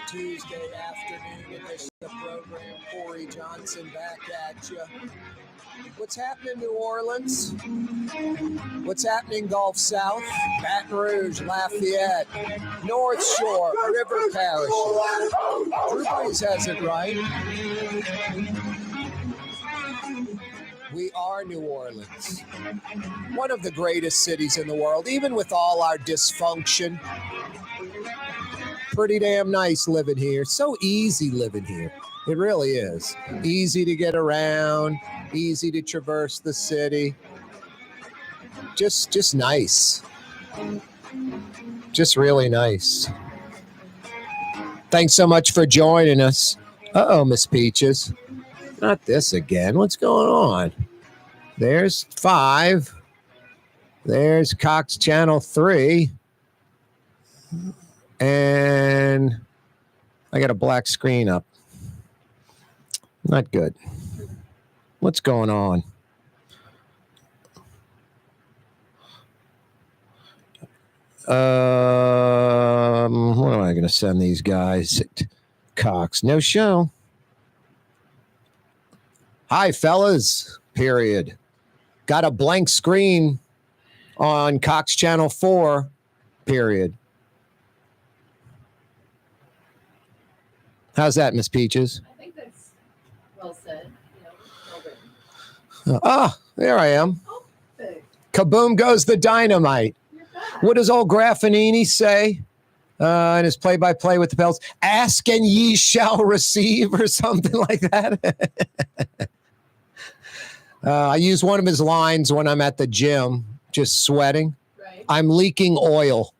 Tuesday afternoon edition of the program. Corey Johnson back at you. What's happening in New Orleans? What's happening Gulf South? Baton Rouge, Lafayette, North Shore, River Parish. Drew Brees has it right. We are New Orleans, one of the greatest cities in the world, even with all our dysfunction. Pretty damn nice living here. So easy living here. It really is. Easy to get around, easy to traverse the city. Just nice. Just really nice. Thanks so much for joining us. Uh-oh, Miss Peaches. Not this again. What's going on? There's 5. There's Cox Channel 3. And I got a black screen up. Not good. What's going on? What am I going to send these guys? Cox, no show. Hi, fellas. Period. Got a blank screen on Cox Channel 4. Period. How's that, Miss Peaches? I think that's well said. Well written. There I am. Oh, perfect. Kaboom goes the dynamite. You're back. What does old Graffinini say in his play-by-play with the Pels? Ask and ye shall receive, or something like that. I use one of his lines when I'm at the gym, just sweating. Right. I'm leaking oil.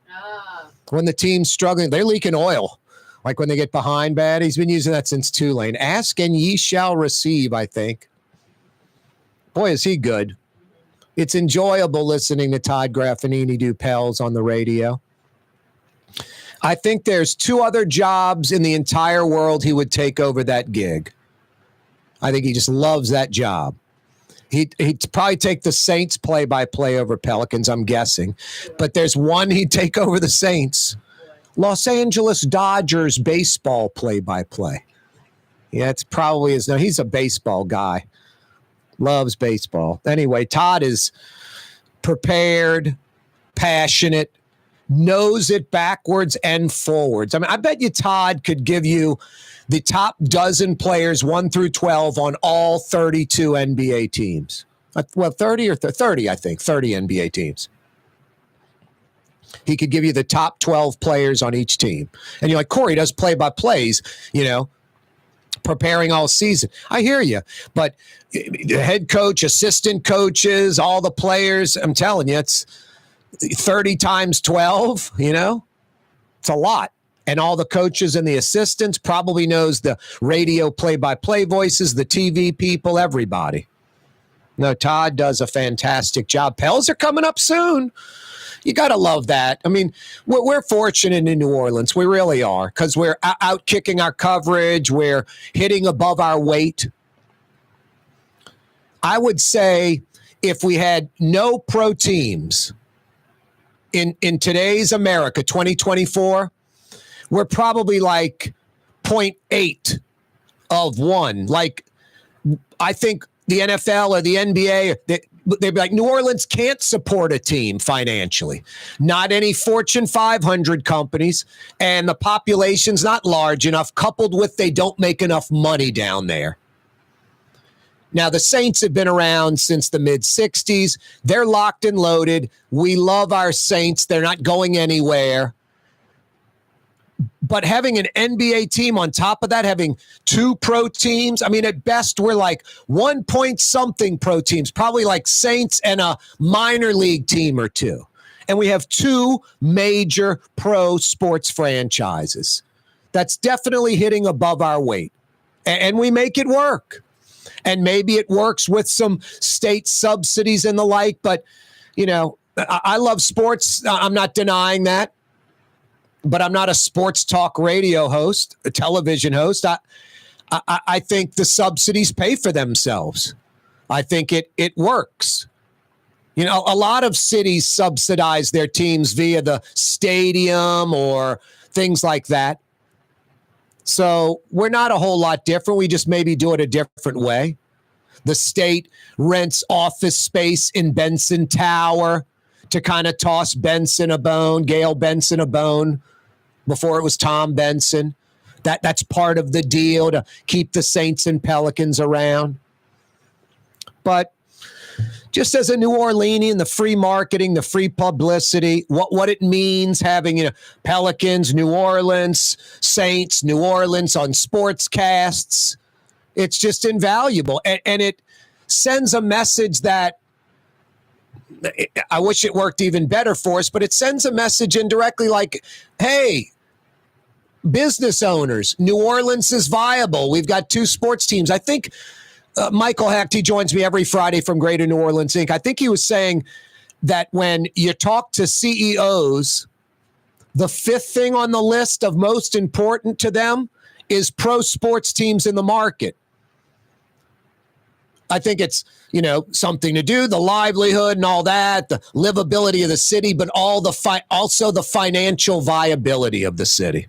When the team's struggling, they're leaking oil. Like when they get behind bad. He's been using that since Tulane. Ask and ye shall receive, I think. Boy, is he good. It's enjoyable listening to Todd Graffinini do Pels on the radio. I think there's 2 other jobs in the entire world he would take over that gig. I think he just loves that job. He'd probably take the Saints play-by-play over Pelicans, I'm guessing. But there's one he'd take over the Saints. Los Angeles Dodgers baseball play-by-play. Yeah, it's probably his. No, he's a baseball guy. Loves baseball. Anyway, Todd is prepared, passionate, knows it backwards and forwards. I mean, I bet you Todd could give you the top dozen players 1 through 12 on all 32 NBA teams. Well, 30 or 30, I think. 30 NBA teams. He could give you the top 12 players on each team. And you're like, Corey does play-by-plays, preparing all season. I hear you. But the head coach, assistant coaches, all the players, I'm telling you, it's 30 times 12, It's a lot. And all the coaches and the assistants probably knows the radio play-by-play voices, the TV people, everybody. No, Todd does a fantastic job. Pels are coming up soon. You got to love that. I mean, we're fortunate in New Orleans. We really are, because we're out kicking our coverage. We're hitting above our weight. I would say if we had no pro teams in today's America, 2024, we're probably like 0.8 of 1. Like, I think the NFL or the NBA, they'd be like, New Orleans can't support a team financially. Not any Fortune 500 companies, and the population's not large enough, coupled with they don't make enough money down there. Now, the Saints have been around since the mid-'60s. They're locked and loaded. We love our Saints. They're not going anywhere. But having an NBA team on top of that, having 2 pro teams, I mean, at best, we're like 1 point something pro teams, probably like Saints and a minor league team or 2. And we have 2 major pro sports franchises. That's definitely hitting above our weight. And we make it work. And maybe it works with some state subsidies and the like. But, I love sports. I'm not denying that. but I'm not a sports talk radio host, a television host. I think the subsidies pay for themselves. I think it works. You know, a lot of cities subsidize their teams via the stadium or things like that. So we're not a whole lot different. We just maybe do it a different way. The state rents office space in Benson Tower to kind of toss Benson a bone, Gail Benson a bone before it was Tom Benson. That's part of the deal to keep the Saints and Pelicans around. But just as a New Orleanian, the free marketing, the free publicity, what it means having, you know, Pelicans, New Orleans, Saints, New Orleans on sportscasts, it's just invaluable. And it sends a message that I wish it worked even better for us, but it sends a message indirectly like, hey, business owners, New Orleans is viable. We've got 2 sports teams. I think Michael Hecht, he joins me every Friday from Greater New Orleans Inc. I think he was saying that when you talk to CEOs, the 5th thing on the list of most important to them is pro sports teams in the market. I think it's, you know, something to do, the livelihood and all that, the livability of the city, but also the financial viability of the city.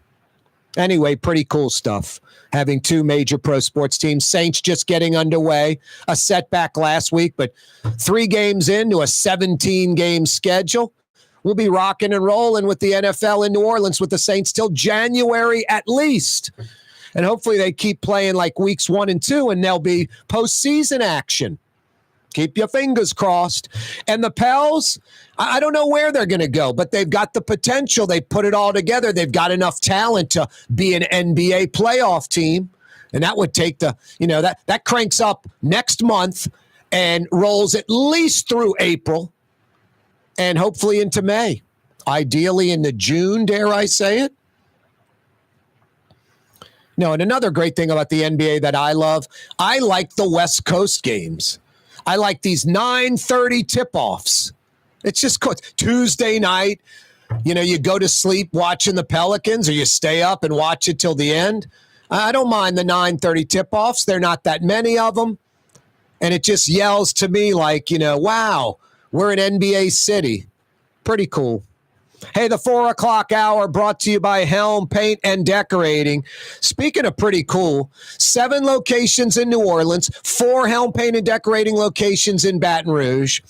Anyway, pretty cool stuff. Having 2 major pro sports teams. Saints just getting underway. A setback last week, but 3 games into a 17-game schedule. We'll be rocking and rolling with the NFL in New Orleans with the Saints till January at least. And hopefully they keep playing like weeks 1 and 2, and there'll be postseason action. Keep your fingers crossed. And the Pels, I don't know where they're going to go, but they've got the potential. They put it all together. They've got enough talent to be an NBA playoff team. And that would take that cranks up next month and rolls at least through April and hopefully into May. Ideally into June, dare I say it? No, and another great thing about the NBA that I love, I like the West Coast games. I like these 9:30 tip-offs. It's just cool. Tuesday night, you know, you go to sleep watching the Pelicans or you stay up and watch it till the end. I don't mind the 9:30 tip-offs. There are not that many of them. And it just yells to me like, you know, wow, we're an NBA city. Pretty cool. Hey, the 4 o'clock hour brought to you by Helm Paint and Decorating. Speaking of pretty cool, 7 locations in New Orleans, 4 Helm Paint and Decorating locations in Baton Rouge,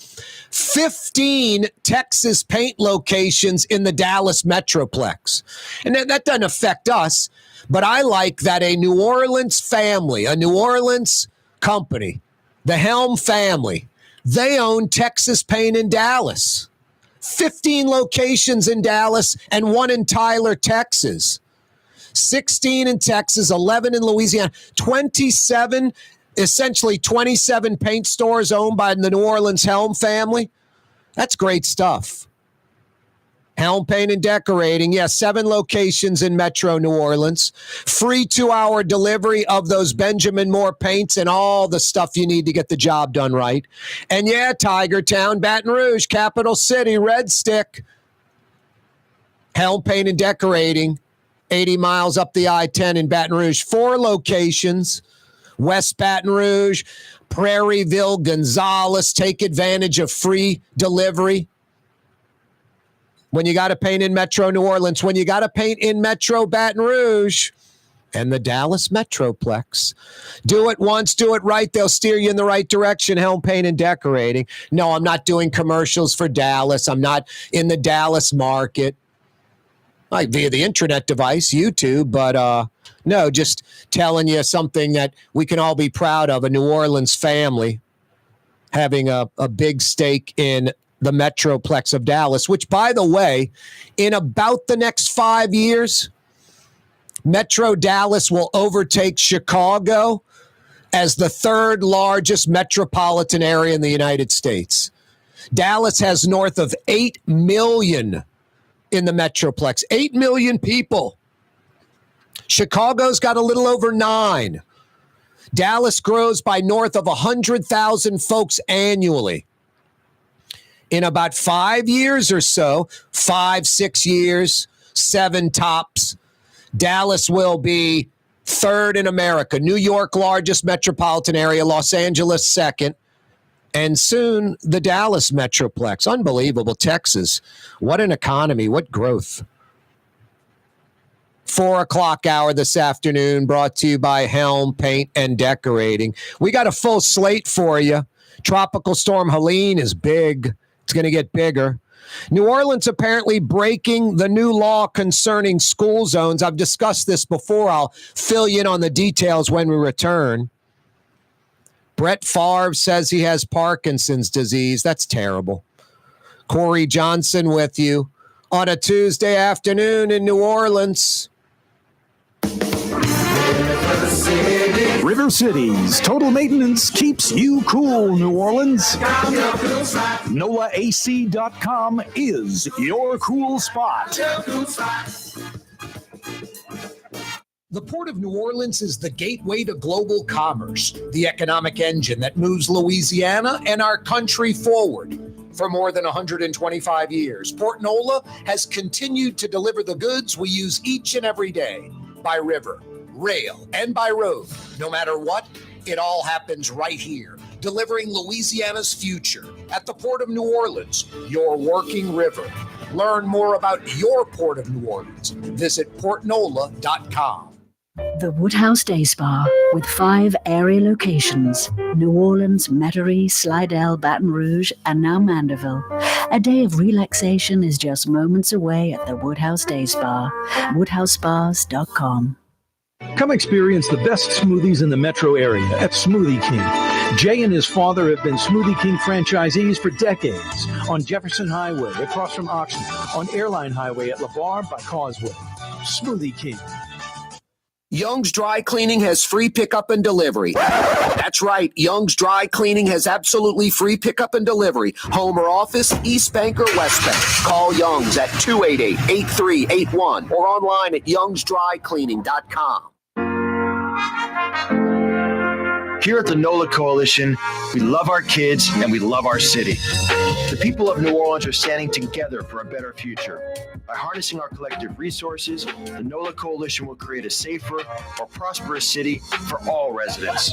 15 Texas paint locations in the Dallas Metroplex. And that doesn't affect us, but I like that a New Orleans family, a New Orleans company, the Helm family, they own Texas Paint in Dallas. 15 locations in Dallas and 1 in Tyler, Texas. 16 in Texas, 11 in Louisiana, 27, essentially 27 paint stores owned by the New Orleans Helm family. That's great stuff. Helm Paint and Decorating, 7 locations in Metro New Orleans. Free 2-hour delivery of those Benjamin Moore paints and all the stuff you need to get the job done right. And Tiger Town, Baton Rouge, Capital City, Red Stick. Helm Paint and Decorating, 80 miles up the I-10 in Baton Rouge. 4 locations, West Baton Rouge, Prairieville, Gonzales. Take advantage of free delivery. When you got to paint in Metro New Orleans, when you got to paint in Metro Baton Rouge and the Dallas Metroplex. Do it once, do it right. They'll steer you in the right direction. Helm Paint and Decorating. No, I'm not doing commercials for Dallas. I'm not in the Dallas market. Like via the intranet device, YouTube, but no, just telling you something that we can all be proud of, a New Orleans family having a big stake in the Metroplex of Dallas, which, by the way, in about the next 5 years, Metro Dallas will overtake Chicago as the 3rd largest metropolitan area in the United States. Dallas has north of 8 million in the Metroplex, 8 million people. Chicago's got a little over 9. Dallas grows by north of 100,000 folks annually. In about 5 years or so, 5, 6 years, 7 tops. Dallas will be 3rd in America. New York, largest metropolitan area. Los Angeles, 2nd. And soon, the Dallas Metroplex. Unbelievable. Texas. What an economy. What growth. 4 o'clock hour this afternoon, brought to you by Helm Paint and Decorating. We got a full slate for you. Tropical Storm Helene is big. It's going to get bigger. New Orleans apparently breaking the new law concerning school zones. I've discussed this before. I'll fill you in on the details when we return. Brett Favre says he has Parkinson's disease. That's terrible. Corey Johnson with you on a Tuesday afternoon in New Orleans. River City's total maintenance keeps you cool, New Orleans. NOLAAC.com is your cool spot. The Port of New Orleans is the gateway to global commerce, the economic engine that moves Louisiana and our country forward. For more than 125 years, Port NOLA has continued to deliver the goods we use each and every day by river, rail, and by road. No matter what, it all happens right here, delivering Louisiana's future at the Port of New Orleans, your working river. Learn more about your Port of New Orleans. Visit portnola.com. The Woodhouse Day Spa, with 5 area locations: New Orleans, Metairie, Slidell, Baton Rouge, and now Mandeville. A day of relaxation is just moments away at the Woodhouse Day Spa. WoodhouseSpas.com. Come experience the best smoothies in the metro area at Smoothie King. Jay and his father have been Smoothie King franchisees for decades on Jefferson Highway across from Oxnard, on Airline Highway at LeVar by Causeway. Smoothie King. Young's Dry Cleaning has free pickup and delivery. That's right. Young's Dry Cleaning has absolutely free pickup and delivery. Home or office, East Bank or West Bank. Call Young's at 288-8381 or online at youngsdrycleaning.com. Here at the NOLA Coalition, we love our kids and we love our city. The people of New Orleans are standing together for a better future. By harnessing our collective resources, the NOLA Coalition will create a safer, more prosperous city for all residents.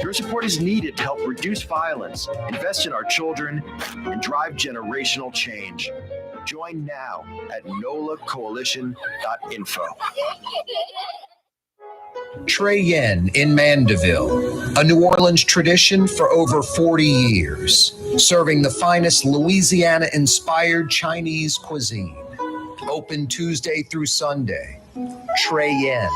Your support is needed to help reduce violence, invest in our children, and drive generational change. Join now at nolacoalition.info. Trey Yen in Mandeville, a New Orleans tradition for over 40 years, serving the finest Louisiana-inspired Chinese cuisine. Open Tuesday through Sunday. Trey Yen.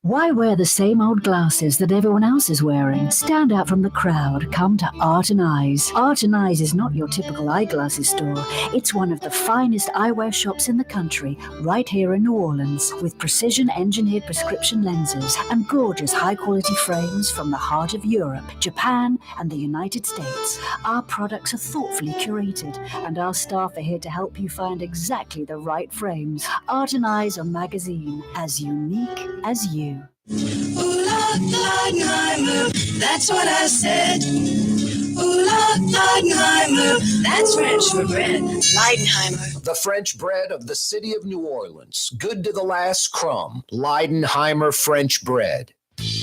Why wear the same old glasses that everyone else is wearing? Stand out from the crowd. Come to Art and Eyes. Art and Eyes is not your typical eyeglasses store. It's one of the finest eyewear shops in the country, right here in New Orleans, with precision-engineered prescription lenses and gorgeous high-quality frames from the heart of Europe, Japan, and the United States. Our products are thoughtfully curated, and our staff are here to help you find exactly the right frames. Art and Eyes on magazine, as unique as you. Ooh, Leidenheimer, that's what I said. Ooh, Leidenheimer, that's French for bread. Leidenheimer. The French bread of the city of New Orleans. Good to the last crumb. Leidenheimer French bread.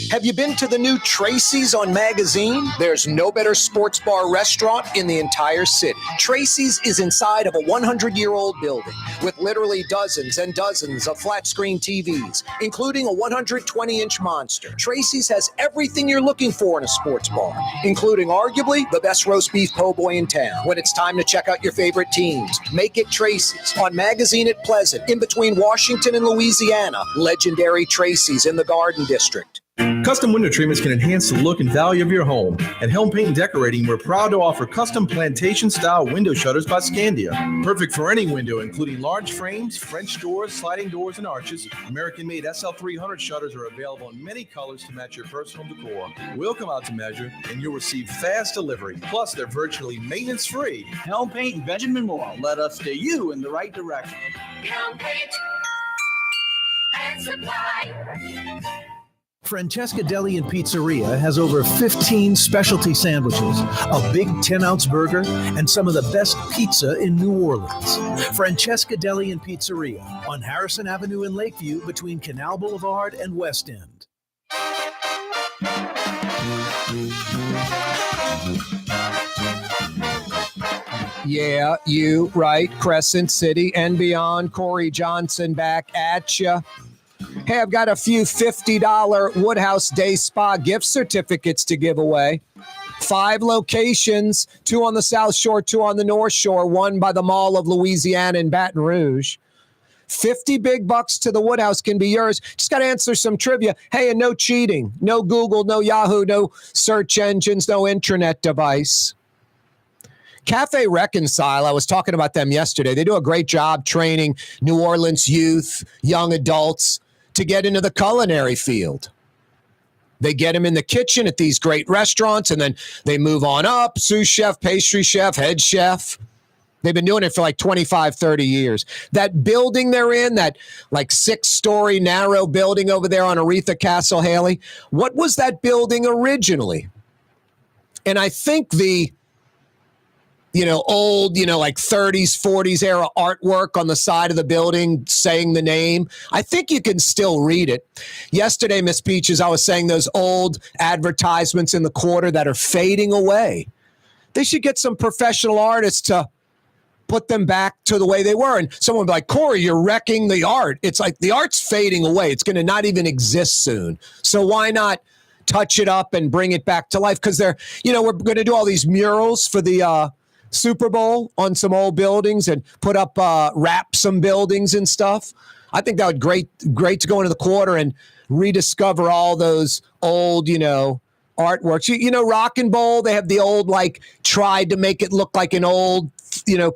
Have you been to the new Tracy's on Magazine? There's no better sports bar restaurant in the entire city. Tracy's is inside of a 100-year-old building with literally dozens and dozens of flat-screen TVs, including a 120-inch monster. Tracy's has everything you're looking for in a sports bar, including arguably the best roast beef po' boy in town. When it's time to check out your favorite teams, make it Tracy's on Magazine at Pleasant, in between Washington and Louisiana. Legendary Tracy's in the Garden District. Custom window treatments can enhance the look and value of your home. At Helm Paint and Decorating, we're proud to offer custom plantation-style window shutters by Scandia. Perfect for any window, including large frames, French doors, sliding doors, and arches. American-made SL300 shutters are available in many colors to match your first home decor. We'll come out to measure, and you'll receive fast delivery. Plus, they're virtually maintenance-free. Helm Paint and Benjamin Moore. Let us steer you in the right direction. Helm Paint and Supply. Francesca Deli and Pizzeria has over 15 specialty sandwiches, a big 10-ounce burger, and some of the best pizza in New Orleans. Francesca Deli and Pizzeria on Harrison Avenue in Lakeview between Canal Boulevard and West End. Yeah, you right. Crescent City and beyond. Corey Johnson back at you. Hey, I've got a few $50 Woodhouse Day Spa gift certificates to give away. 5 locations, 2 on the South Shore, 2 on the North Shore, 1 by the Mall of Louisiana in Baton Rouge. 50 big bucks to the Woodhouse can be yours. Just got to answer some trivia. Hey, and no cheating. No Google, no Yahoo, no search engines, no intranet device. Cafe Reconcile, I was talking about them yesterday. They do a great job training New Orleans youth, young adults to get into the culinary field. They get them in the kitchen at these great restaurants, and then they move on up, sous chef, pastry chef, head chef. They've been doing it for like 25, 30 years. That building they're in, that like 6-story narrow building over there on Aretha Castle Haley, what was that building originally? And I think the old, like 30s, 40s era artwork on the side of the building saying the name. I think you can still read it. Yesterday, Miss Peaches, I was saying those old advertisements in the quarter that are fading away. They should get some professional artists to put them back to the way they were. And someone would be like, Corey, you're wrecking the art. It's like the art's fading away. It's going to not even exist soon. So why not touch it up and bring it back to life? Because we're going to do all these murals for the Super Bowl on some old buildings and put up, wrap some buildings and stuff. I think that would great to go into the quarter and rediscover all those old, artworks. Rock and Bowl, they have the old, tried to make it look like an old,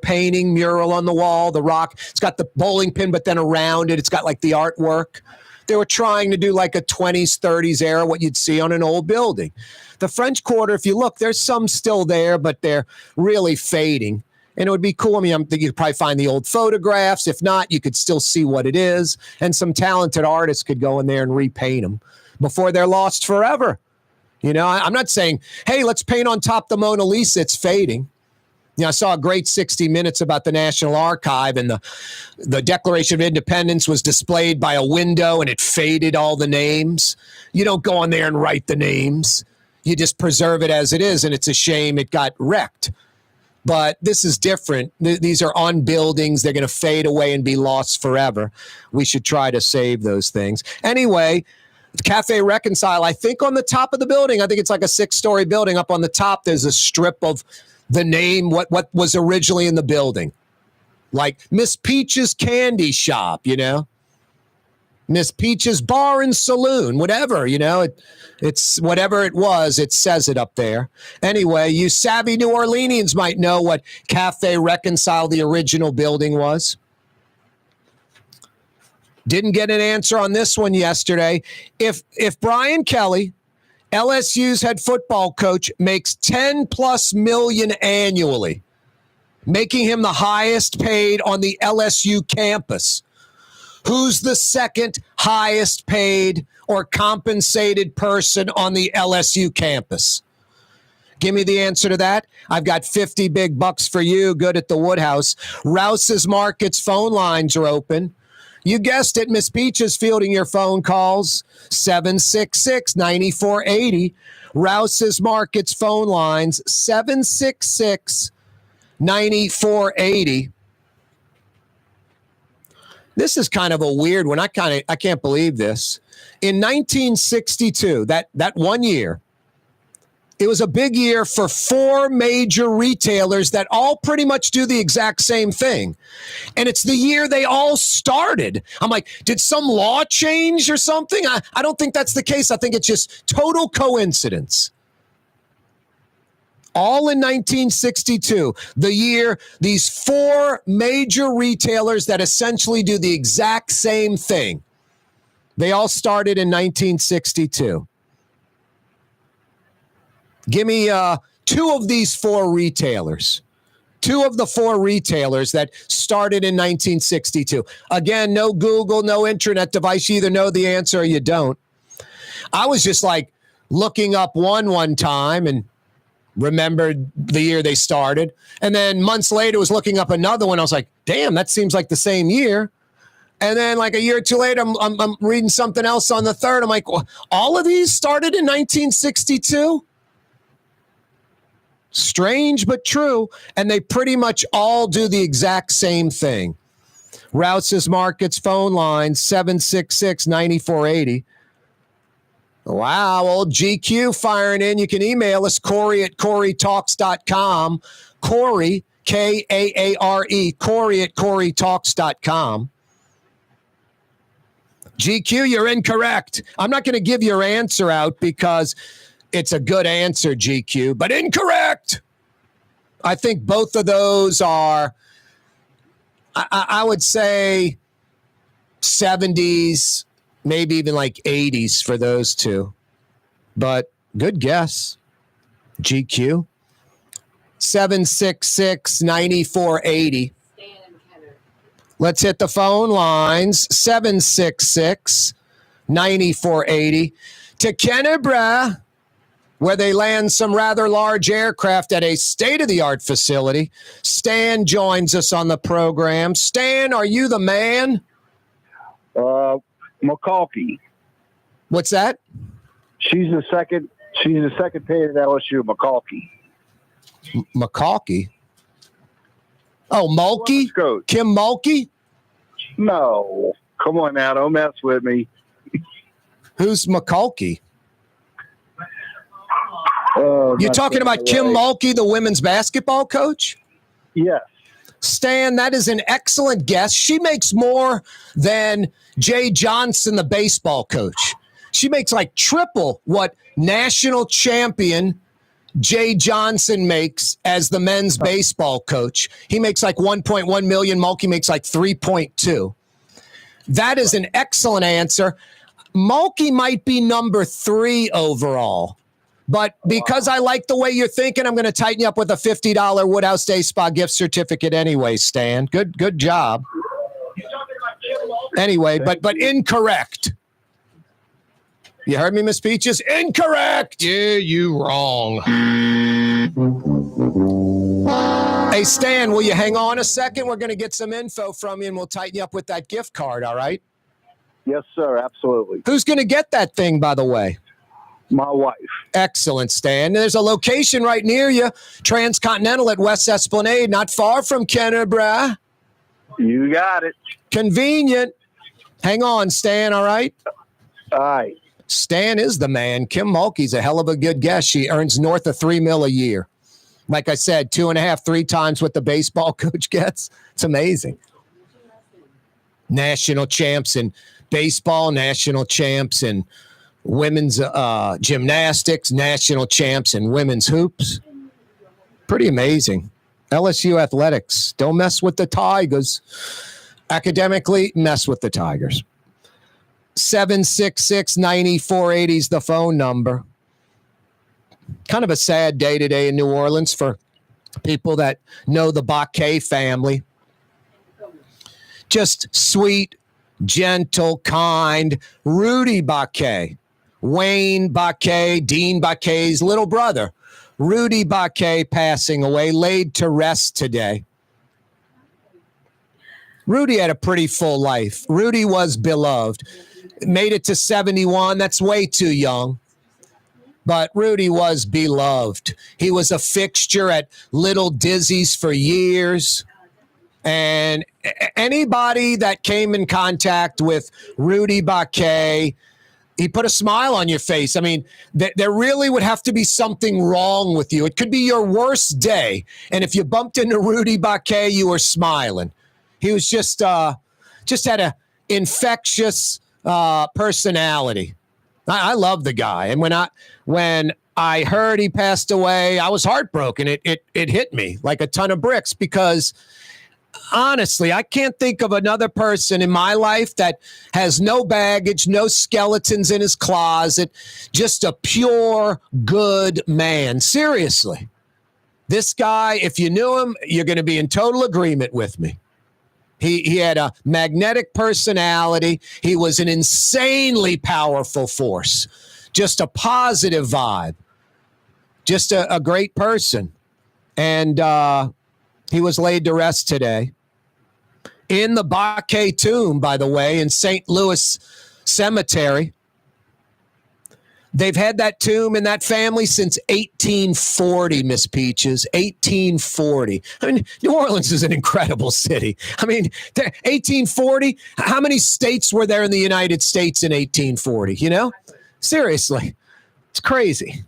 painting mural on the wall. The Rock, it's got the bowling pin, but then around it, it's got the artwork. They were trying to do a 20s, 30s era, what you'd see on an old building. The French Quarter, if you look, there's some still there, but they're really fading. And it would be cool. I mean, I'm thinking you could probably find the old photographs. If not, you could still see what it is. And some talented artists could go in there and repaint them before they're lost forever. I'm not saying, hey, let's paint on top the Mona Lisa. It's fading. I saw a great 60 Minutes about the National Archive, and the Declaration of Independence was displayed by a window, and it faded all the names. You don't go on there and write the names. You just preserve it as it is, and it's a shame it got wrecked. But this is different. These are on buildings. They're going to fade away and be lost forever. We should try to save those things. Anyway, Cafe Reconcile, I think on the top of the building, I think it's like a 6-story building. Up on the top, there's a strip of the name, what was originally in the building. Like Miss Peach's Candy Shop, Miss Peach's Bar and Saloon, whatever, it's whatever it was, it says it up there. Anyway, you savvy New Orleanians might know what Cafe Reconcile, the original building, was. Didn't get an answer on this one yesterday. If Brian Kelly, LSU's head football coach, makes $10+ million annually, making him the highest paid on the LSU campus, who's the second highest paid or compensated person on the LSU campus? Give me the answer to that. I've got 50 big bucks for you. Good at the Woodhouse. Rouse's Markets phone lines are open. You guessed it, Miss Peach is fielding your phone calls. 766-9480. Rouse's Markets phone lines, 766-9480. This is kind of a weird one. I can't believe this. In 1962, that 1 year, it was a big year for 4 major retailers that all pretty much do the exact same thing. And it's the year they all started. I'm like, did some law change or something? I don't think that's the case. I think it's just total coincidence. All in 1962, the year these 4 major retailers that essentially do the exact same thing, they all started in 1962. Give me 2 of these 4 retailers. 2 of the 4 retailers that started in 1962. Again, no Google, no internet device. You either know the answer or you don't. I was just like looking up one time and remembered the year they started. And then months later was looking up another one. I was like, damn, that seems like the same year. And then like a year or two later, I'm reading something else on the third. I'm like, all of these started in 1962? Strange but true. And they pretty much all do the exact same thing. Rouse's Markets phone line, 766-9480. Wow, old GQ firing in. You can email us, Corey at CoreyTalks.com. Corey, K-A-A-R-E, Corey at CoreyTalks.com. GQ, you're incorrect. I'm not going to give your answer out because it's a good answer, GQ, but incorrect. I think both of those are, I would say 70s, maybe even like 80s for those two. But good guess. GQ. 766-9480. Let's hit the phone lines. 766-9480. To Kennebra, where they land some rather large aircraft at a state-of-the-art facility. Stan joins us on the program. Stan, are you the man? McCalkey. What's that? She's the second paid at LSU, McCalkey. McCalkey? Oh, Mulkey? Kim Mulkey? No. Come on now, don't mess with me. Who's McCalkey? You're talking about Kim Mulkey, the women's basketball coach? Yes. Stan, that is an excellent guess. She makes more than Jay Johnson, the baseball coach. She makes like triple what national champion Jay Johnson makes as the men's baseball coach. He makes like 1.1 million. Mulkey makes like 3.2. That is an excellent answer. Mulkey might be number 3 overall. But because I like the way you're thinking, I'm going to tighten you up with a $50 Woodhouse Day Spa gift certificate anyway, Stan. Good job. Anyway, but incorrect. You heard me, Miss Peaches? Incorrect. Yeah, you wrong. Hey, Stan, will you hang on a second? We're going to get some info from you, and we'll tighten you up with that gift card, all right? Yes, sir. Absolutely. Who's going to get that thing, by the way? My wife. Excellent, Stan. There's a location right near you, Transcontinental at West Esplanade, not far from Kennebra. You got it. Convenient. Hang on, Stan, all right? All right. Stan is the man. Kim Mulkey's a hell of a good guess. She earns north of $3 million a year. Like I said, 2.5, 3 times what the baseball coach gets. It's amazing. National champs in baseball, national champs in women's gymnastics, national champs in women's hoops. Pretty amazing. LSU athletics. Don't mess with the Tigers. Academically, mess with the Tigers. 766-9480 is the phone number. Kind of a sad day today in New Orleans for people that know the Baquet family. Just sweet, gentle, kind Rudy Baquet. Wayne Baquet, Dean Baquet's little brother. Rudy Baquet passing away, laid to rest today. Rudy had a pretty full life. Rudy was beloved. Made it to 71. That's way too young. But Rudy was beloved. He was a fixture at Little Dizzy's for years. And anybody that came in contact with Rudy Baquet, he put a smile on your face. I mean, there really would have to be something wrong with you. It could be your worst day. And if you bumped into Rudy Baquet, you were smiling. He was just had a infectious personality. I love the guy. And when I heard he passed away, I was heartbroken. It hit me like a ton of bricks because honestly, I can't think of another person in my life that has no baggage, no skeletons in his closet, just a pure good man. Seriously. This guy, if you knew him, you're going to be in total agreement with me. He had a magnetic personality. He was an insanely powerful force. just a positive vibe, just a great person. And he was laid to rest today in the Baquet tomb, by the way, in St. Louis Cemetery. They've had that tomb in that family since 1840, Miss Peaches, 1840. I mean, New Orleans is an incredible city. I mean, 1840, how many states were there in the United States in 1840, you know? Seriously, it's crazy.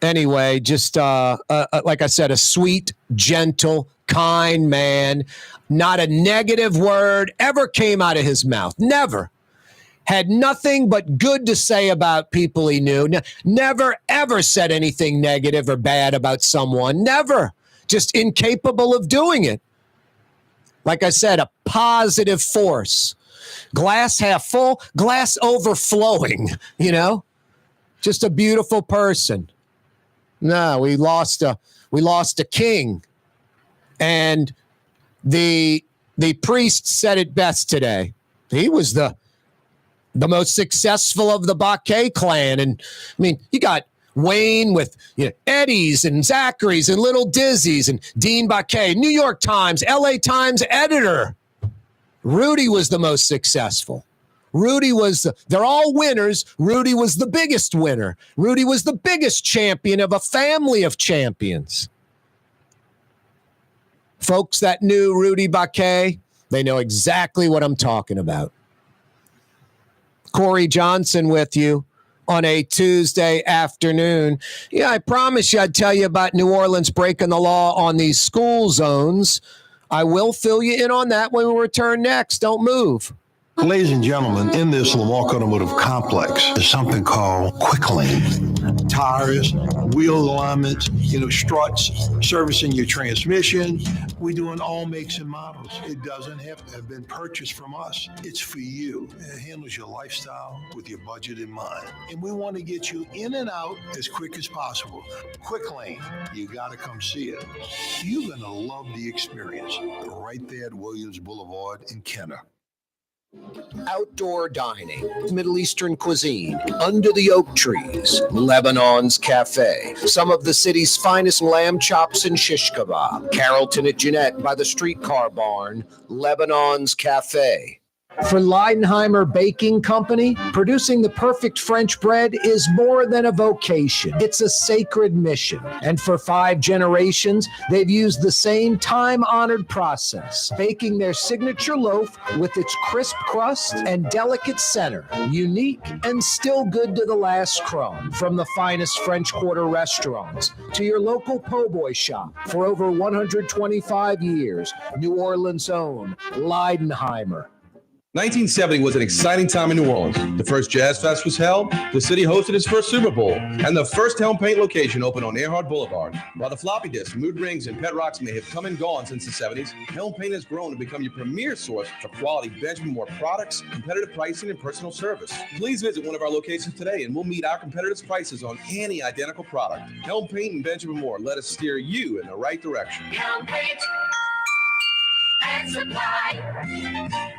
Anyway, just like I said, a sweet, gentle, kind man. Not a negative word ever came out of his mouth. Never. Had nothing but good to say about people he knew. Never, ever said anything negative or bad about someone. Never. Just incapable of doing it. Like I said, a positive force. Glass half full, glass overflowing, you know? Just a beautiful person. No, we lost a king. And the priest said it best today. He was the most successful of the Baquet clan. And I mean, you got Wayne with Eddies and Zachary's and Little Dizzy's and Dean Baquet, New York Times, LA Times editor. Rudy was the most successful. They're all winners. Rudy was the biggest winner. Rudy was the biggest champion of a family of champions. Folks that knew Rudy Baquet, they know exactly what I'm talking about. Corey Johnson with you on a Tuesday afternoon. Yeah, I promised you I'd tell you about New Orleans breaking the law on these school zones. I will fill you in on that when we return next. Don't move. Ladies and gentlemen, in this Lamarck Automotive Complex is something called Quick Lane. Tires, wheel alignments, struts, servicing your transmission. We do in all makes and models. It doesn't have to have been purchased from us. It's for you. It handles your lifestyle with your budget in mind. And we want to get you in and out as quick as possible. Quick Lane, you got to come see it. You're going to love the experience right there at Williams Boulevard in Kenner. Outdoor dining, Middle Eastern cuisine, under the oak trees, Lebanon's Cafe, some of the city's finest lamb chops and shish kebab, Carrollton at Jeanette by the streetcar barn, Lebanon's Cafe. For Leidenheimer Baking Company, producing the perfect French bread is more than a vocation. It's a sacred mission. And for 5 generations, they've used the same time-honored process, baking their signature loaf with its crisp crust and delicate center, unique and still good to the last crumb. From the finest French Quarter restaurants to your local po' boy shop, for over 125 years, New Orleans' own Leidenheimer. 1970 was an exciting time in New Orleans. The first Jazz Fest was held, the city hosted its first Super Bowl, and the first Helm Paint location opened on Earhart Boulevard. While the floppy disks, mood rings, and pet rocks may have come and gone since the 70s, Helm Paint has grown to become your premier source for quality Benjamin Moore products, competitive pricing, and personal service. Please visit one of our locations today, and we'll meet our competitors' prices on any identical product. Helm Paint and Benjamin Moore, let us steer you in the right direction. Helm Paint and Supply.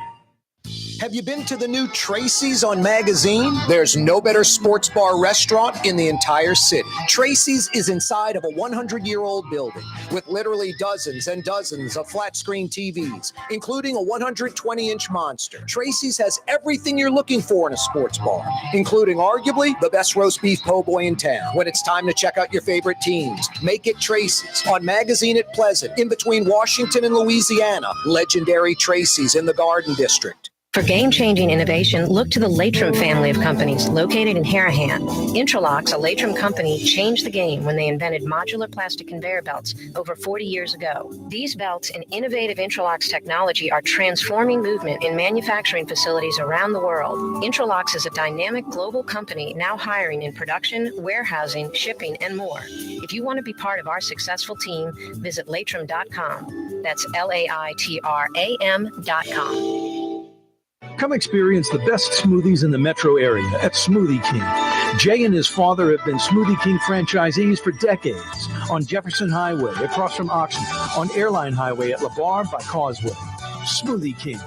Have you been to the new Tracy's on Magazine? There's no better sports bar restaurant in the entire city. Tracy's is inside of a 100-year-old building with literally dozens and dozens of flat-screen TVs, including a 120-inch monster. Tracy's has everything you're looking for in a sports bar, including arguably the best roast beef po' boy in town. When it's time to check out your favorite teams, make it Tracy's on Magazine at Pleasant, in between Washington and Louisiana. Legendary Tracy's in the Garden District. For game-changing innovation, look to the Latrim family of companies located in Harahan. Intralocks, a Latrim company, changed the game when they invented modular plastic conveyor belts over 40 years ago. These belts and innovative Intralocks technology are transforming movement in manufacturing facilities around the world. Intralocks is a dynamic global company now hiring in production, warehousing, shipping, and more. If you want to be part of our successful team, visit latrim.com. That's LAITRAM.com. Come experience the best smoothies in the metro area at Smoothie King. Jay and his father have been Smoothie King franchisees for decades on Jefferson Highway across from Oxnard, on Airline Highway at LaBarre by Causeway. Smoothie King.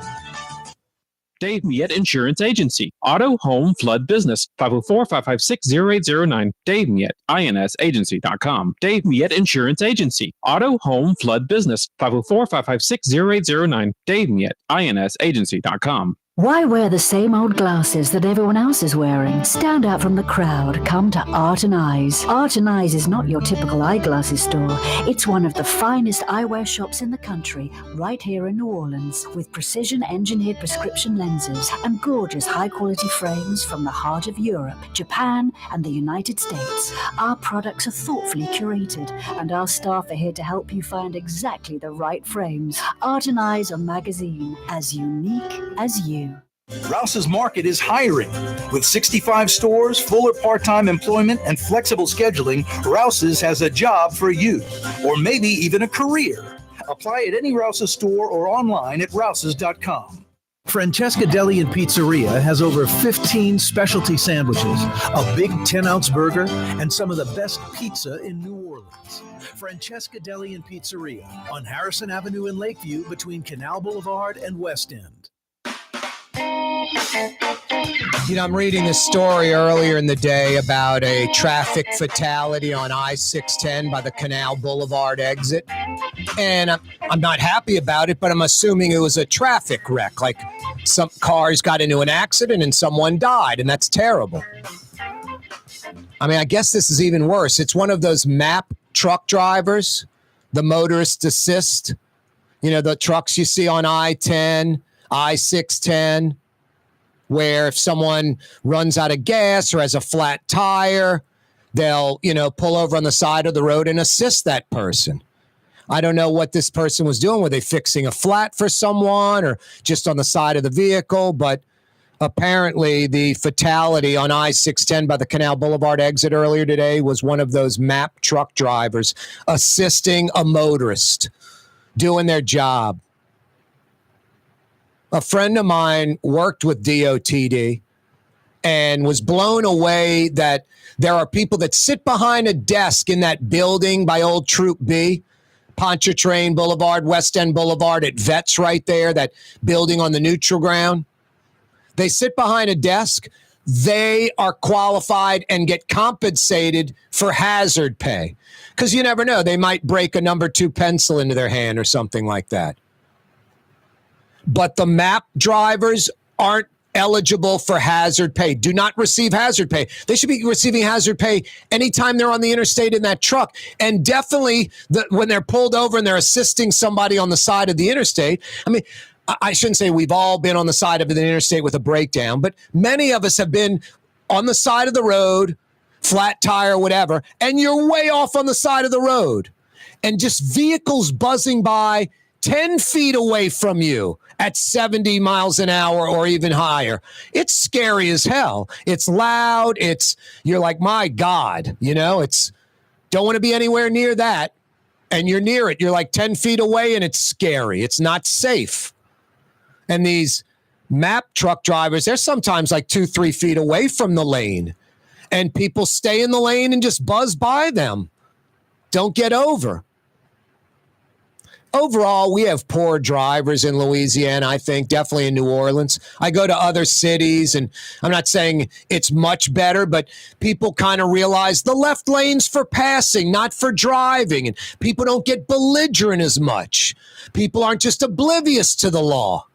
Dave Miette Insurance Agency. Auto, home, flood, business. 504-556-0809. Dave Miette, INSagency.com. Dave Miette Insurance Agency. Auto, home, flood, business. 504-556-0809. Dave Miette, INSagency.com. Why wear the same old glasses that everyone else is wearing? Stand out from the crowd. Come to Art and Eyes. Art and Eyes is not your typical eyeglasses store. It's one of the finest eyewear shops in the country, right here in New Orleans, with precision-engineered prescription lenses and gorgeous high-quality frames from the heart of Europe, Japan, and the United States. Our products are thoughtfully curated, and our staff are here to help you find exactly the right frames. Art and Eyes are magazine, as unique as you. Rouse's Market is hiring. With 65 stores, full or part-time employment, and flexible scheduling, Rouse's has a job for you, or maybe even a career. Apply at any Rouse's store or online at rouses.com. Francesca Deli and Pizzeria has over 15 specialty sandwiches, a big 10-ounce burger, and some of the best pizza in New Orleans. Francesca Deli and Pizzeria on Harrison Avenue in Lakeview between Canal Boulevard and West End. You know, I'm reading this story earlier in the day about a traffic fatality on I-610 by the Canal Boulevard exit. And I'm not happy about it, but I'm assuming it was a traffic wreck. Like some cars got into an accident and someone died, and that's terrible. I mean, I guess this is even worse. It's one of those MAP truck drivers, the motorist assist. You know, the trucks you see on I-10, I-610, where if someone runs out of gas or has a flat tire, they'll, pull over on the side of the road and assist that person. I don't know what this person was doing. Were they fixing a flat for someone or just on the side of the vehicle? But apparently the fatality on I-610 by the Canal Boulevard exit earlier today was one of those MAP truck drivers assisting a motorist, doing their job. A friend of mine worked with DOTD and was blown away that there are people that sit behind a desk in that building by Old Troop B, Pontchartrain Boulevard, West End Boulevard at Vets right there, that building on the neutral ground. They sit behind a desk. They are qualified and get compensated for hazard pay because you never know. They might break a number 2 pencil into their hand or something like that. But the MAP drivers aren't eligible for hazard pay, do not receive hazard pay. They should be receiving hazard pay anytime they're on the interstate in that truck. And definitely when they're pulled over and they're assisting somebody on the side of the interstate. I mean, I shouldn't say we've all been on the side of the interstate with a breakdown, but many of us have been on the side of the road, flat tire, whatever, and you're way off on the side of the road. And just vehicles buzzing by 10 feet away from you at 70 miles an hour or even higher. It's scary as hell. It's loud. You're like, my God, don't want to be anywhere near that. And you're near it. You're like 10 feet away and it's scary. It's not safe. And these MAP truck drivers, they're sometimes like 2-3 feet away from the lane. And people stay in the lane and just buzz by them. Don't get over. Overall, we have poor drivers in Louisiana, I think, definitely in New Orleans. I go to other cities, and I'm not saying it's much better, but people kind of realize the left lane's for passing, not for driving, and people don't get belligerent as much. People aren't just oblivious to the law.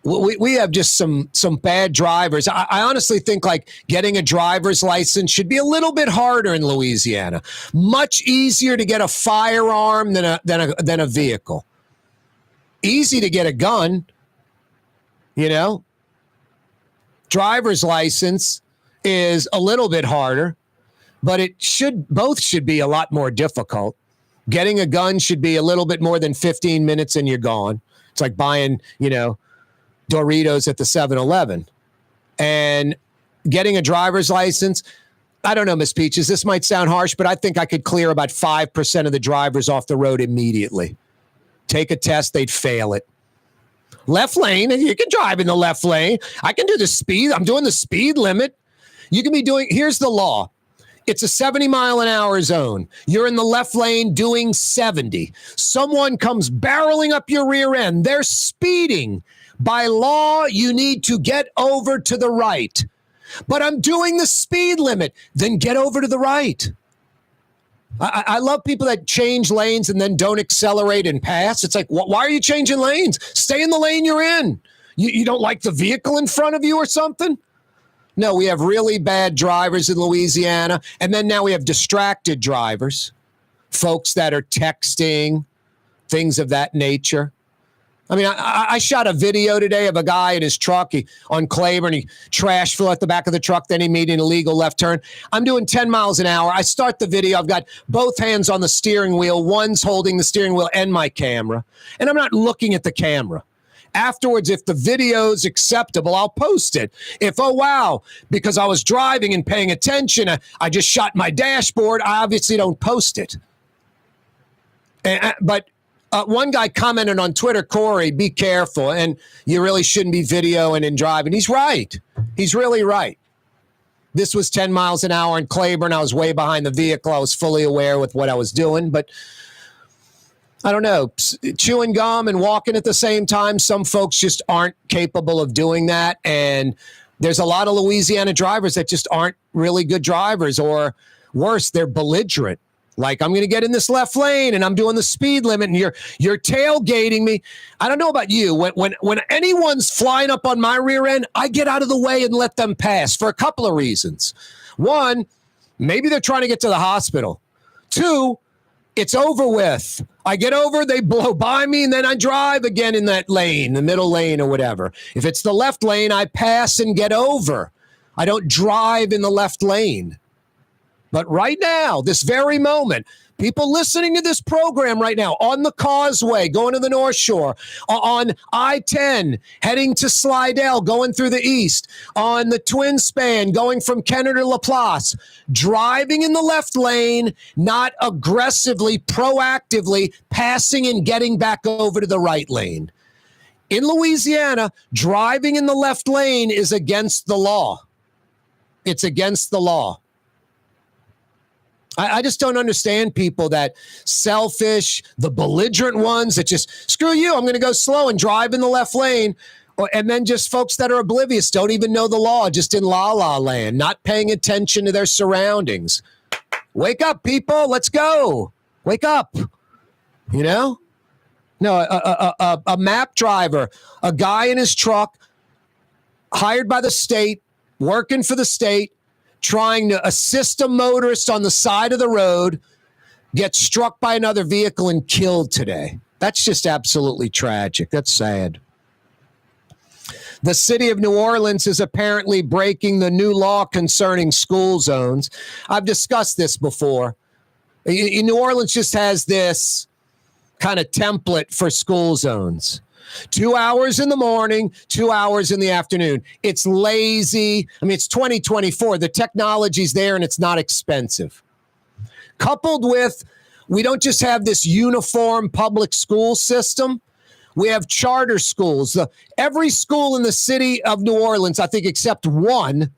We have just some bad drivers. I honestly think like getting a driver's license should be a little bit harder in Louisiana. Much easier to get a firearm than a vehicle. Easy to get a gun, Driver's license is a little bit harder, but both should be a lot more difficult. Getting a gun should be a little bit more than 15 minutes and you're gone. It's like buying, Doritos at the 7-Eleven. And getting a driver's license, I don't know, Miss Peaches, this might sound harsh, but I think I could clear about 5% of the drivers off the road immediately. Take a test, they'd fail it. Left lane, and you can drive in the left lane. I can do the speed. I'm doing the speed limit. You can be doing, here's the law. It's a 70-mile-an-hour zone. You're in the left lane doing 70. Someone comes barreling up your rear end. They're speeding. By law, you need to get over to the right. But I'm doing the speed limit. Then get over to the right. I love people that change lanes and then don't accelerate and pass. It's like, why are you changing lanes? Stay in the lane you're in. You don't like the vehicle in front of you or something? No, we have really bad drivers in Louisiana. And then now we have distracted drivers, folks that are texting, things of that nature. I mean, I shot a video today of a guy in his truck on Claiborne. He trash flew at the back of the truck. Then he made an illegal left turn. I'm doing 10 miles an hour. I start the video. I've got both hands on the steering wheel. One's holding the steering wheel and my camera. And I'm not looking at the camera. Afterwards, if the video's acceptable, I'll post it. If, oh, wow, because I was driving and paying attention, I just shot my dashboard, I obviously don't post it. But one guy commented on Twitter, Corey, be careful, and you really shouldn't be videoing and driving. He's right. He's really right. This was 10 miles an hour in Claiborne. I was way behind the vehicle. I was fully aware with what I was doing, but I don't know, chewing gum and walking at the same time. Some folks just aren't capable of doing that. And there's a lot of Louisiana drivers that just aren't really good drivers, or worse, they're belligerent. Like, I'm going to get in this left lane and I'm doing the speed limit and you're tailgating me. I don't know about you. When anyone's flying up on my rear end, I get out of the way and let them pass for a couple of reasons. One, maybe they're trying to get to the hospital. Two, it's over with. I get over, they blow by me, and then I drive again in that lane, the middle lane or whatever. If it's the left lane, I pass and get over. I don't drive in the left lane. But right now, this very moment, people listening to this program right now on the Causeway, going to the North Shore, on I-10, heading to Slidell, going through the east, on the Twin Span, going from Kenner to LaPlace, driving in the left lane, not aggressively, proactively passing and getting back over to the right lane. In Louisiana, driving in the left lane is against the law. It's against the law. I just don't understand people that selfish, the belligerent ones that just, screw you, I'm going to go slow and drive in the left lane. And then just folks that are oblivious, don't even know the law, just in la-la land, not paying attention to their surroundings. Wake up, people. Let's go. Wake up. You know? No, a map driver, a guy in his truck, hired by the state, working for the state, trying to assist a motorist on the side of the road, gets struck by another vehicle and killed today. That's just absolutely tragic. That's sad. The city of New Orleans is apparently breaking the new law concerning school zones. I've discussed this before. New Orleans just has this kind of template for school zones. 2 hours in the morning, 2 hours in the afternoon. It's lazy. I mean, it's 2024. The technology's there and it's not expensive. Coupled with, we don't just have this uniform public school system. We have charter schools. Every school in the city of New Orleans, I think except one,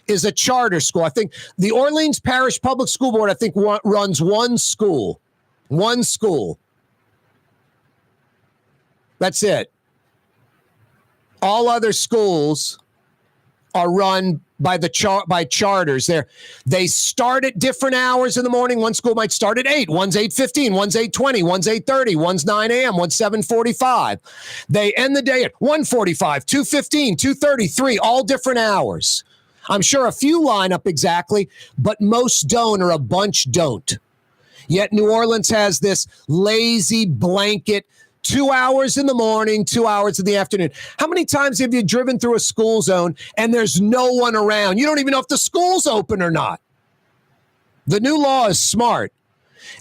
is a charter school. I think the Orleans Parish Public School Board, I think, runs one school. One school. That's it. All other schools are run by by charters. They start at different hours in the morning. One school might start at 8. One's 8:15. One's 8:20. One's 8:30. One's 9 a.m. One's 7:45. They end the day at 1:45, 2:15, 2:30, 3, all different hours. I'm sure a few line up exactly, but most don't, or a bunch don't. Yet New Orleans has this lazy blanket 2 hours in the morning, 2 hours in the afternoon. How many times have you driven through a school zone and there's no one around? You don't even know if the school's open or not. The new law is smart.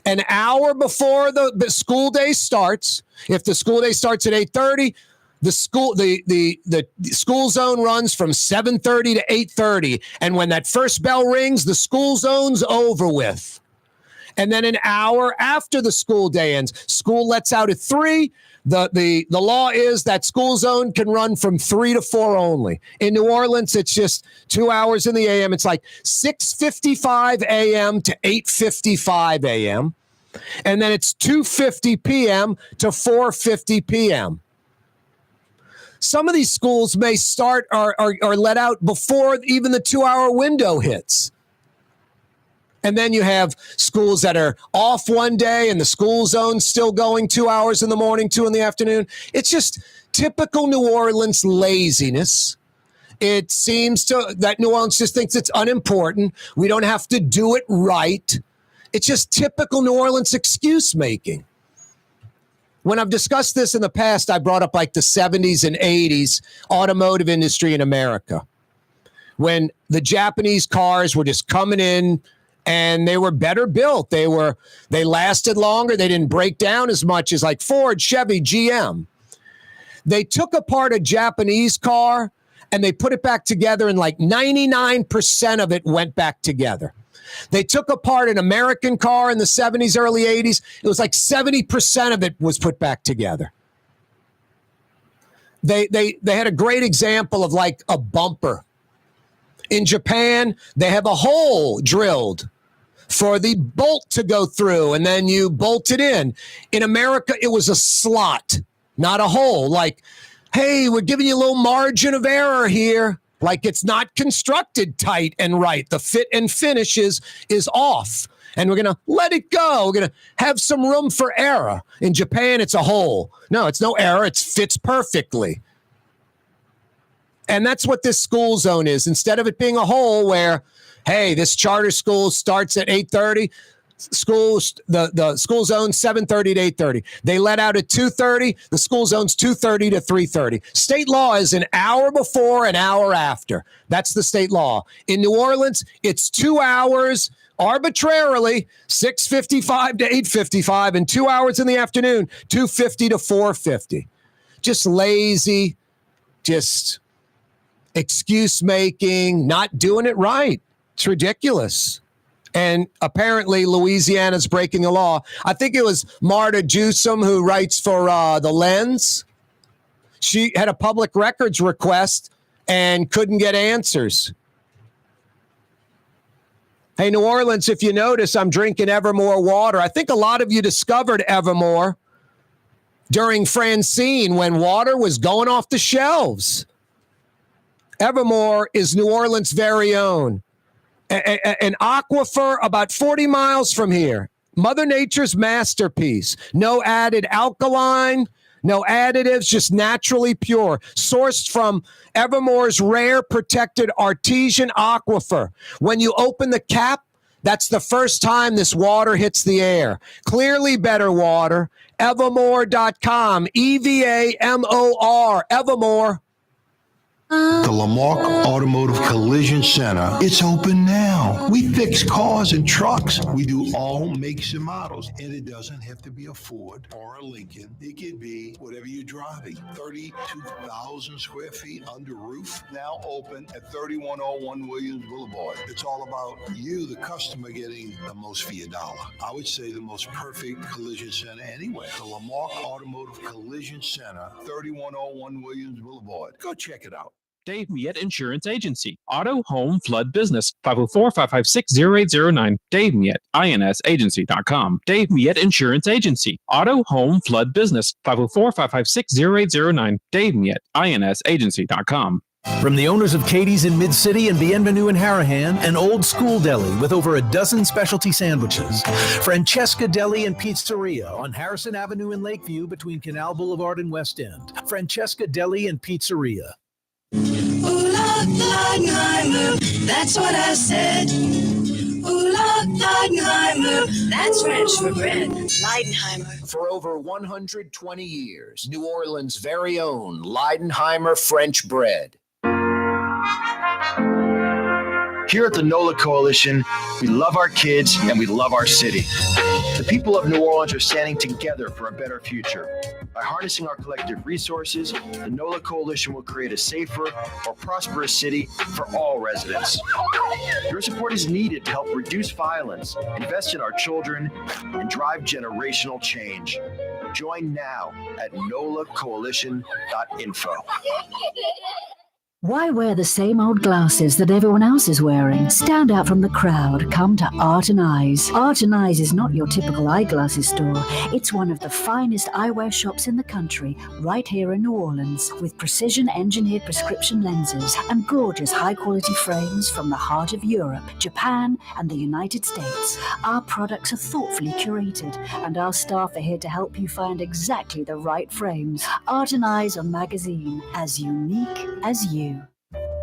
An hour before the school day starts, if the school day starts at 8:30, the school zone runs from 7:30 to 8:30. And when that first bell rings, the school zone's over with. And then an hour after the school day ends, school lets out at 3. The law is that school zone can run from 3 to 4 only. In New Orleans, it's just 2 hours in the AM. It's like 6:55 a.m. to 8:55 a.m. And then it's 2:50 p.m. to 4:50 p.m. Some of these schools may start or let out before even the 2-hour window hits. And then you have schools that are off one day and the school zone's still going 2 hours in the morning, 2 in the afternoon. It's just typical New Orleans laziness. It seems that New Orleans just thinks it's unimportant. We don't have to do it right. It's just typical New Orleans excuse making. When I've discussed this in the past, I brought up like the 70s and 80s automotive industry in America, when the Japanese cars were just coming in and they were better built. They lasted longer. They didn't break down as much as like Ford, Chevy, GM. They took apart a Japanese car and they put it back together, and like 99% of it went back together. They took apart an American car in the 70s, early 80s. It was like 70% of it was put back together. They had a great example of like a bumper. In Japan, they have a hole drilled for the bolt to go through, and then you bolt it in. In America, it was a slot, not a hole. Like, hey, we're giving you a little margin of error here. Like, it's not constructed tight and right. The fit and finish is off, and we're going to let it go. We're going to have some room for error. In Japan, it's a hole. No, it's no error. It fits perfectly. And that's what this school zone is. Instead of it being a hole where, hey, this charter school starts at 8:30, the school zone 7:30 to 8:30. They let out at 2:30. The school zone's 2:30 to 3:30. State law is an hour before, an hour after. That's the state law. In New Orleans, it's 2 hours arbitrarily, 6:55 to 8:55, and 2 hours in the afternoon, 2:50 to 4:50. Just lazy, just excuse making, not doing it right. It's ridiculous. And apparently Louisiana's breaking the law. I think it was Marta Jusum, who writes for The Lens. She had a public records request and couldn't get answers. Hey, New Orleans, if you notice, I'm drinking Evermore water. I think a lot of you discovered Evermore during Francine when water was going off the shelves. Evermore is New Orleans' very own. An aquifer about 40 miles from here. Mother Nature's masterpiece. No added alkaline, no additives, just naturally pure. Sourced from Evermore's rare protected artesian aquifer. When you open the cap, that's the first time this water hits the air. Clearly better water. Evermore.com. EVAMOR. Evermore. The Lamarck Automotive Collision Center, it's open now. We fix cars and trucks. We do all makes and models. And it doesn't have to be a Ford or a Lincoln. It could be whatever you're driving. 32,000 square feet under roof, now open at 3101 Williams Boulevard. It's all about you, the customer, getting the most for your dollar. I would say the most perfect collision center anyway. The Lamarck Automotive Collision Center, 3101 Williams Boulevard. Go check it out. Dave Miette Insurance Agency. Auto, home, flood, business. 504-556-0809. Dave Miette, INSagency.com. Dave Miette Insurance Agency. Auto, home, flood, business. 504-556-0809. Dave Miette, INSagency.com. From the owners of Katie's in Mid-City and Bienvenue in Harahan, an old school deli with over a dozen specialty sandwiches. Francesca Deli and Pizzeria on Harrison Avenue in Lakeview between Canal Boulevard and West End. Francesca Deli and Pizzeria. Ooh, Leidenheimer, that's what I said. Ooh, Leidenheimer, that's French for bread. Leidenheimer. For over 120 years, New Orleans' very own Leidenheimer French bread. Here at the NOLA Coalition, we love our kids and we love our city. The people of New Orleans are standing together for a better future. By harnessing our collective resources, the NOLA Coalition will create a safer, more prosperous city for all residents. Your support is needed to help reduce violence, invest in our children, and drive generational change. Join now at nolacoalition.info. Why wear the same old glasses that everyone else is wearing? Stand out from the crowd. Come to Art and Eyes. Art and Eyes is not your typical eyeglasses store. It's one of the finest eyewear shops in the country, right here in New Orleans, with precision-engineered prescription lenses and gorgeous high-quality frames from the heart of Europe, Japan, and the United States. Our products are thoughtfully curated, and our staff are here to help you find exactly the right frames. Art and Eyes on Magazine, as unique as you.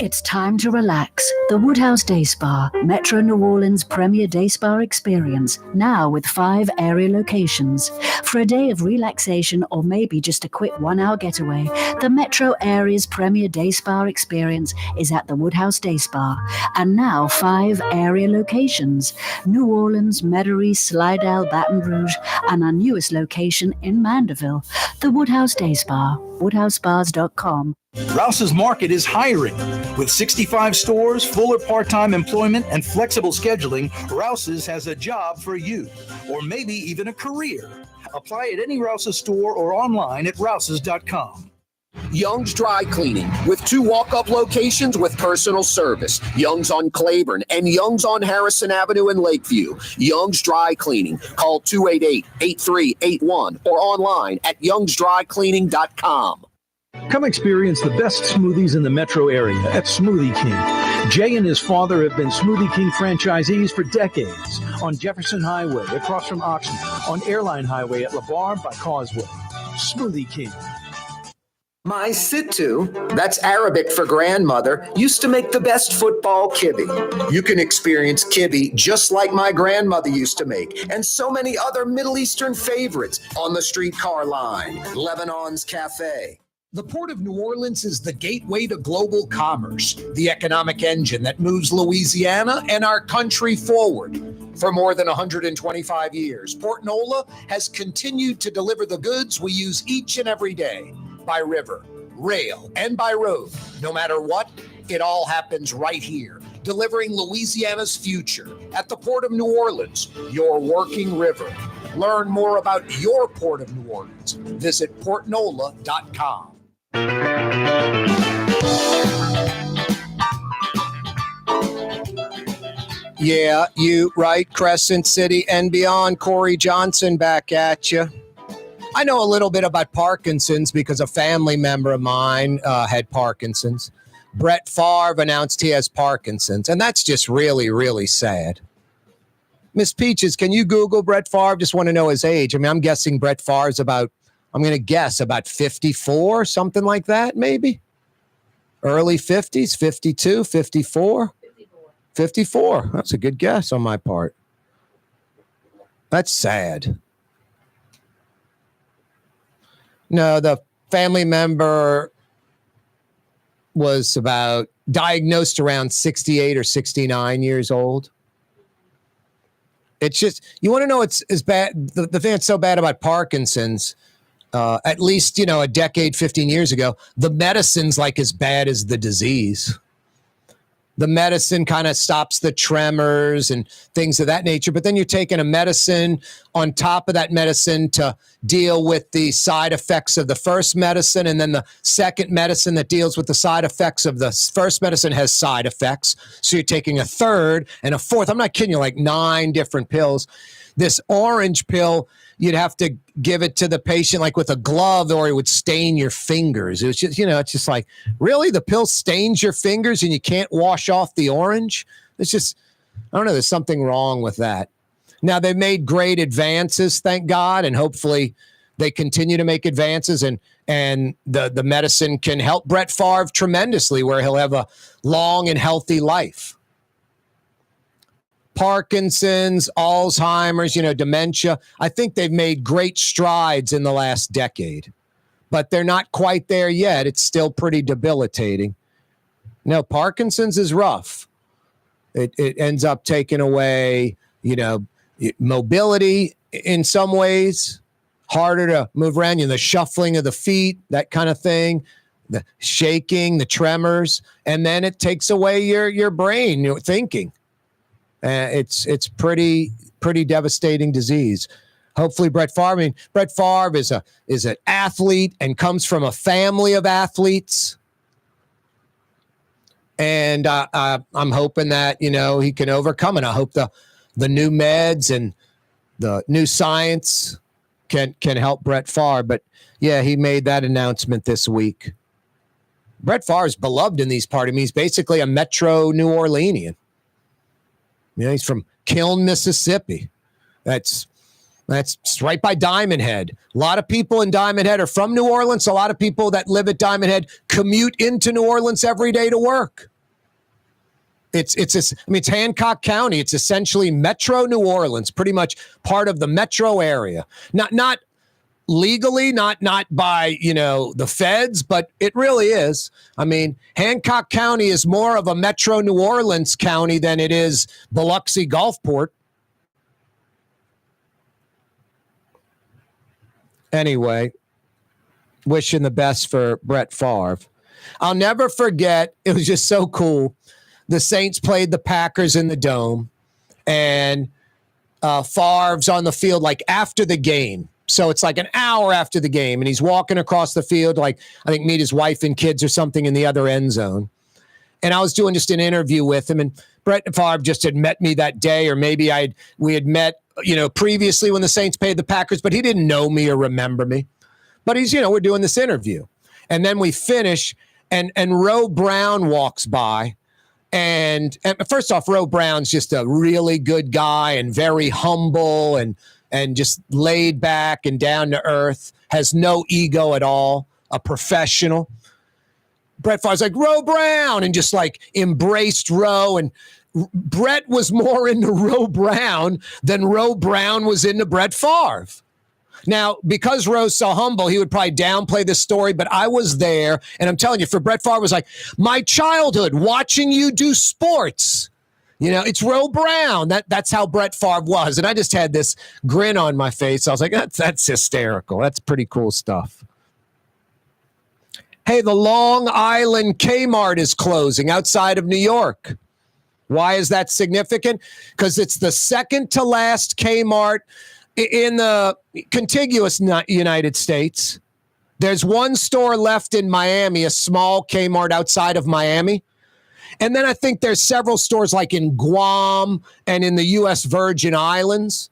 It's time to relax. The Woodhouse Day Spa, Metro New Orleans' premier day spa experience, now with 5 area locations. For a day of relaxation or maybe just a quick 1-hour getaway, the Metro area's premier day spa experience is at the Woodhouse Day Spa. And now 5 area locations: New Orleans, Metairie, Slidell, Baton Rouge, and our newest location in Mandeville. The Woodhouse Day Spa, woodhousespas.com. Rouse's Market is hiring. With 65 stores, full or part-time employment, and flexible scheduling, Rouse's has a job for you, or maybe even a career. Apply at any Rouse's store or online at rouses.com. Young's Dry Cleaning, with 2 walk-up locations with personal service. Young's on Claiborne and Young's on Harrison Avenue in Lakeview. Young's Dry Cleaning. Call 288-8381 or online at youngsdrycleaning.com. Come experience the best smoothies in the metro area at Smoothie King. Jay and his father have been Smoothie King franchisees for decades on Jefferson Highway across from Oxnard, on Airline Highway at La Barre by Causeway. Smoothie King. My Sittu, that's Arabic for grandmother, used to make the best football kibbe. You can experience kibbe just like my grandmother used to make, and so many other Middle Eastern favorites on the streetcar line, Lebanon's Cafe. The Port of New Orleans is the gateway to global commerce, the economic engine that moves Louisiana and our country forward. For more than 125 years, Port NOLA has continued to deliver the goods we use each and every day, by river, rail, and by road. No matter what, it all happens right here, delivering Louisiana's future at the Port of New Orleans, your working river. Learn more about your Port of New Orleans. Visit portnola.com. Yeah, you right, Crescent City and beyond. Corey Johnson back at you. I know a little bit about Parkinson's because a family member of mine had Parkinson's. Brett Favre announced he has Parkinson's, and that's just really, really sad. Miss Peaches, can you Google Brett Favre? Just want to know his age. I mean, I'm guessing Brett Favre's about 54, something like that, maybe. Early 50s, 52, 54? 54. That's a good guess on my part. That's sad. No, the family member was diagnosed around 68 or 69 years old. It's just, you want to know it's as bad, the thing that's so bad about Parkinson's, at least, a decade, 15 years ago, the medicine's like as bad as the disease. The medicine kind of stops the tremors and things of that nature, but then you're taking a medicine on top of that medicine to deal with the side effects of the first medicine, and then the second medicine that deals with the side effects of the first medicine has side effects. So you're taking a third and a fourth. I'm not kidding you, like 9 different pills. This orange pill, you'd have to give it to the patient like with a glove, or it would stain your fingers. It was just, it's just like, really? The pill stains your fingers and you can't wash off the orange? It's just, I don't know. There's something wrong with that. Now, they made great advances, thank God, and hopefully they continue to make advances, and the medicine can help Brett Favre tremendously, where he'll have a long and healthy life. Parkinson's, Alzheimer's, dementia. I think they've made great strides in the last decade, but they're not quite there yet. It's still pretty debilitating. No, Parkinson's is rough. It ends up taking away, mobility in some ways, harder to move around, the shuffling of the feet, that kind of thing, the shaking, the tremors, and then it takes away your brain, your thinking. It's pretty devastating disease. Hopefully Brett Favre. I mean, Brett Favre is an athlete and comes from a family of athletes. And I'm hoping that, he can overcome it. I hope the new meds and the new science can help Brett Favre. But, yeah, he made that announcement this week. Brett Favre is beloved in these parts. I mean, he's basically a Metro New Orleanian. He's from Kiln, Mississippi. That's right by Diamond Head. A lot of people in Diamond Head are from New Orleans. A lot of people that live at Diamond Head commute into New Orleans every day to work. It's Hancock County. It's essentially Metro New Orleans, pretty much part of the metro area. Not legally, not by, the feds, but it really is. I mean, Hancock County is more of a Metro New Orleans county than it is Biloxi Gulfport. Anyway, wishing the best for Brett Favre. I'll never forget, it was just so cool. The Saints played the Packers in the Dome, and Favre's on the field like after the game. So it's like an hour after the game, and he's walking across the field, like I think meet his wife and kids or something in the other end zone. And I was doing just an interview with him, and Brett Favre just had met me that day, or maybe we had met, previously when the Saints played the Packers, but he didn't know me or remember me. But he's, we're doing this interview. And then we finish, and Ro Brown walks by. And first off, Ro Brown's just a really good guy and very humble and just laid back and down to earth, has no ego at all, a professional. Brett Favre's like, Ro Brown, and just like embraced Ro. And Brett was more into Ro Brown than Ro Brown was into Brett Favre. Now, because Ro's so humble, he would probably downplay this story, but I was there, and I'm telling you, for Brett Favre, was like, my childhood, watching you do sports. It's Ro Brown. That's how Brett Favre was. And I just had this grin on my face. I was like, that's hysterical. That's pretty cool stuff. Hey, the Long Island Kmart is closing outside of New York. Why is that significant? Because it's the second to last Kmart in the contiguous United States. There's one store left in Miami, a small Kmart outside of Miami. And then I think there's several stores like in Guam and in the U.S. Virgin Islands.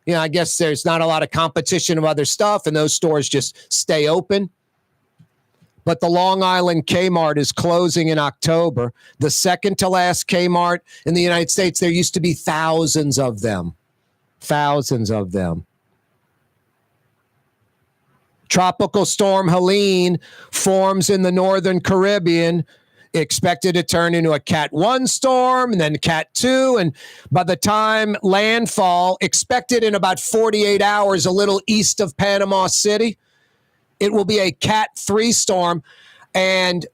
I guess there's not a lot of competition of other stuff, and those stores just stay open. But the Long Island Kmart is closing in October. The second to last Kmart in the United States. There used to be thousands of them. Thousands of them. Tropical Storm Helene forms in the Northern Caribbean, expected to turn into a Cat 1 storm and then Cat 2. And by the time landfall, expected in about 48 hours, a little east of Panama City, it will be a Cat 3 storm. And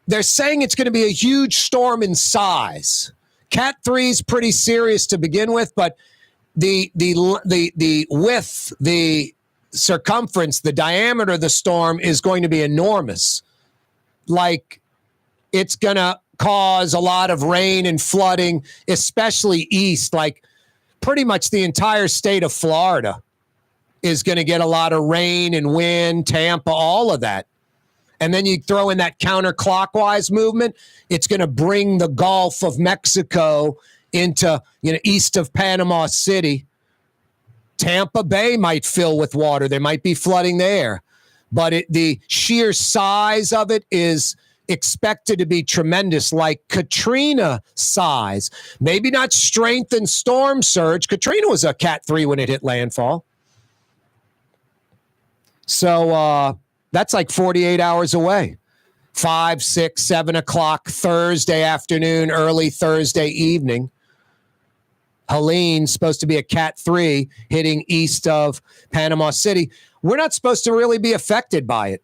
they're saying it's going to be a huge storm in size. Cat 3 is pretty serious to begin with, but the width, the circumference, the diameter of the storm is going to be enormous. Like, it's going to cause a lot of rain and flooding, especially east. Like, pretty much the entire state of Florida is going to get a lot of rain and wind, Tampa, all of that. And then you throw in that counterclockwise movement, it's going to bring the Gulf of Mexico into, east of Panama City. Tampa Bay might fill with water. There might be flooding there. But the sheer size of it is expected to be tremendous, like Katrina size. Maybe not strength and storm surge. Katrina was a Cat 3 when it hit landfall. So that's like 48 hours away. 5, 6, 7 o'clock Thursday afternoon, early Thursday evening. Helene's supposed to be a Cat 3 hitting east of Panama City. We're not supposed to really be affected by it.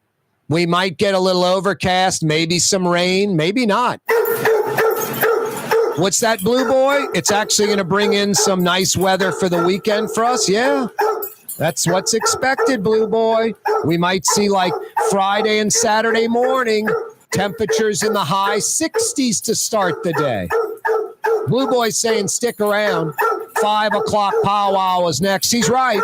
We might get a little overcast, maybe some rain, maybe not. What's that, Blue Boy? It's actually going to bring in some nice weather for the weekend for us. Yeah, that's what's expected, Blue Boy. We might see like Friday and Saturday morning temperatures in the high 60s to start the day. Blue Boy's saying stick around. 5 o'clock powwow is next. He's right.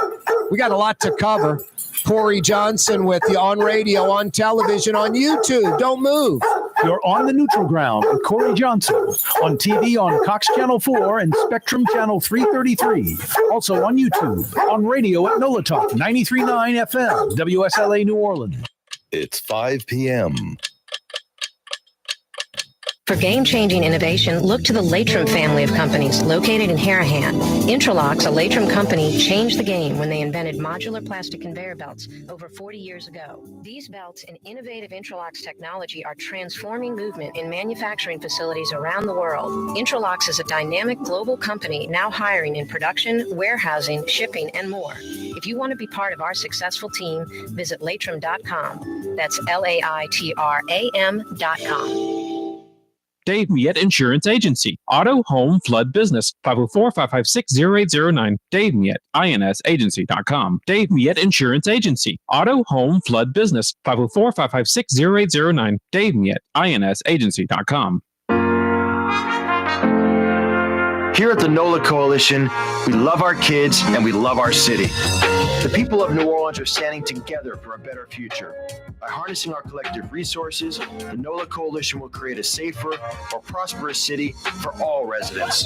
We got a lot to cover. Corey Johnson with you on radio, on television, on YouTube. Don't move. You're on the neutral ground with Corey Johnson. On TV on Cox Channel 4 and Spectrum Channel 333. Also on YouTube. On radio at NOLA Talk 93.9 FM, WSLA New Orleans. It's 5 p.m. For game-changing innovation, look to the Latrim family of companies located in Harahan. Intralox, a Latrim company, changed the game when they invented modular plastic conveyor belts over 40 years ago. These belts and innovative Intralox technology are transforming movement in manufacturing facilities around the world. Intralox is a dynamic global company now hiring in production, warehousing, shipping, and more. If you want to be part of our successful team, visit Latrim.com. That's LAITRAM.com. Dave Miette Insurance Agency. Auto, home, flood, business. 504-556-0809. Dave Miette, INSagency.com. Dave Miette Insurance Agency. Auto, home, flood, business. 504-556-0809. Dave Miette, INSagency.com. Here at the NOLA Coalition, we love our kids and we love our city. The people of New Orleans are standing together for a better future. By harnessing our collective resources, the NOLA Coalition will create a safer, more prosperous city for all residents.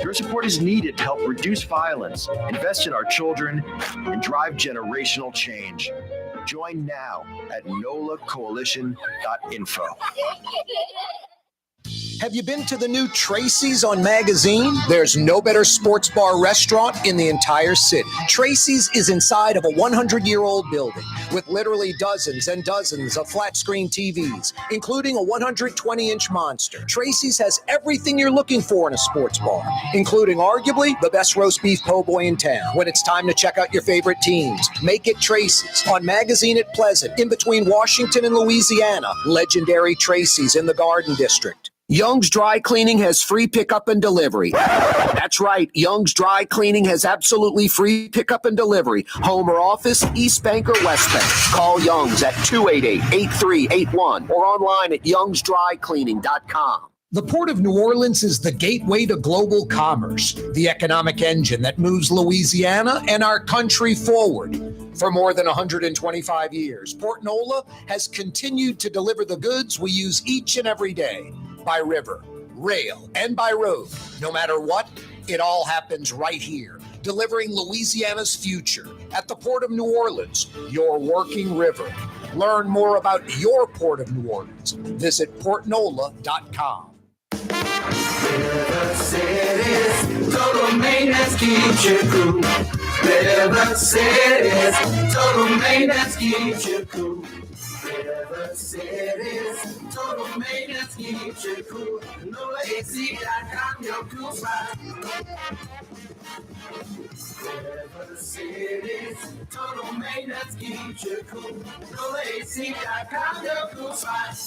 Your support is needed to help reduce violence, invest in our children, and drive generational change. Join now at nolacoalition.info. Have you been to the new Tracy's on Magazine? There's no better sports bar restaurant in the entire city. Tracy's is inside of a 100-year-old building with literally dozens and dozens of flat-screen TVs, including a 120-inch monster. Tracy's has everything you're looking for in a sports bar, including arguably the best roast beef po' boy in town. When it's time to check out your favorite teams, make it Tracy's on Magazine at Pleasant, in between Washington and Louisiana. Legendary Tracy's in the Garden District. Young's Dry Cleaning has free pickup and delivery. That's right. Young's Dry Cleaning has absolutely free pickup and delivery. Home or office, East Bank or West Bank. Call Young's at 288-8381 or online at youngsdrycleaning.com. The Port of New Orleans is the gateway to global commerce, the economic engine that moves Louisiana and our country forward. For more than 125 years, Port NOLA has continued to deliver the goods we use each and every day. By river, rail, and by road. No matter what, it all happens right here, delivering Louisiana's future at the Port of New Orleans, your working river. Learn more about your Port of New Orleans. Visit portnola.com. River Cities, total maintenance keeps you cool. River Cities, total maintenance keeps you cool. River Cities, total maintenance keeps you cool. NOLAAC.com, your cool spot. River Cities, total maintenance keeps you cool. NOLAAC.com, your cool spot.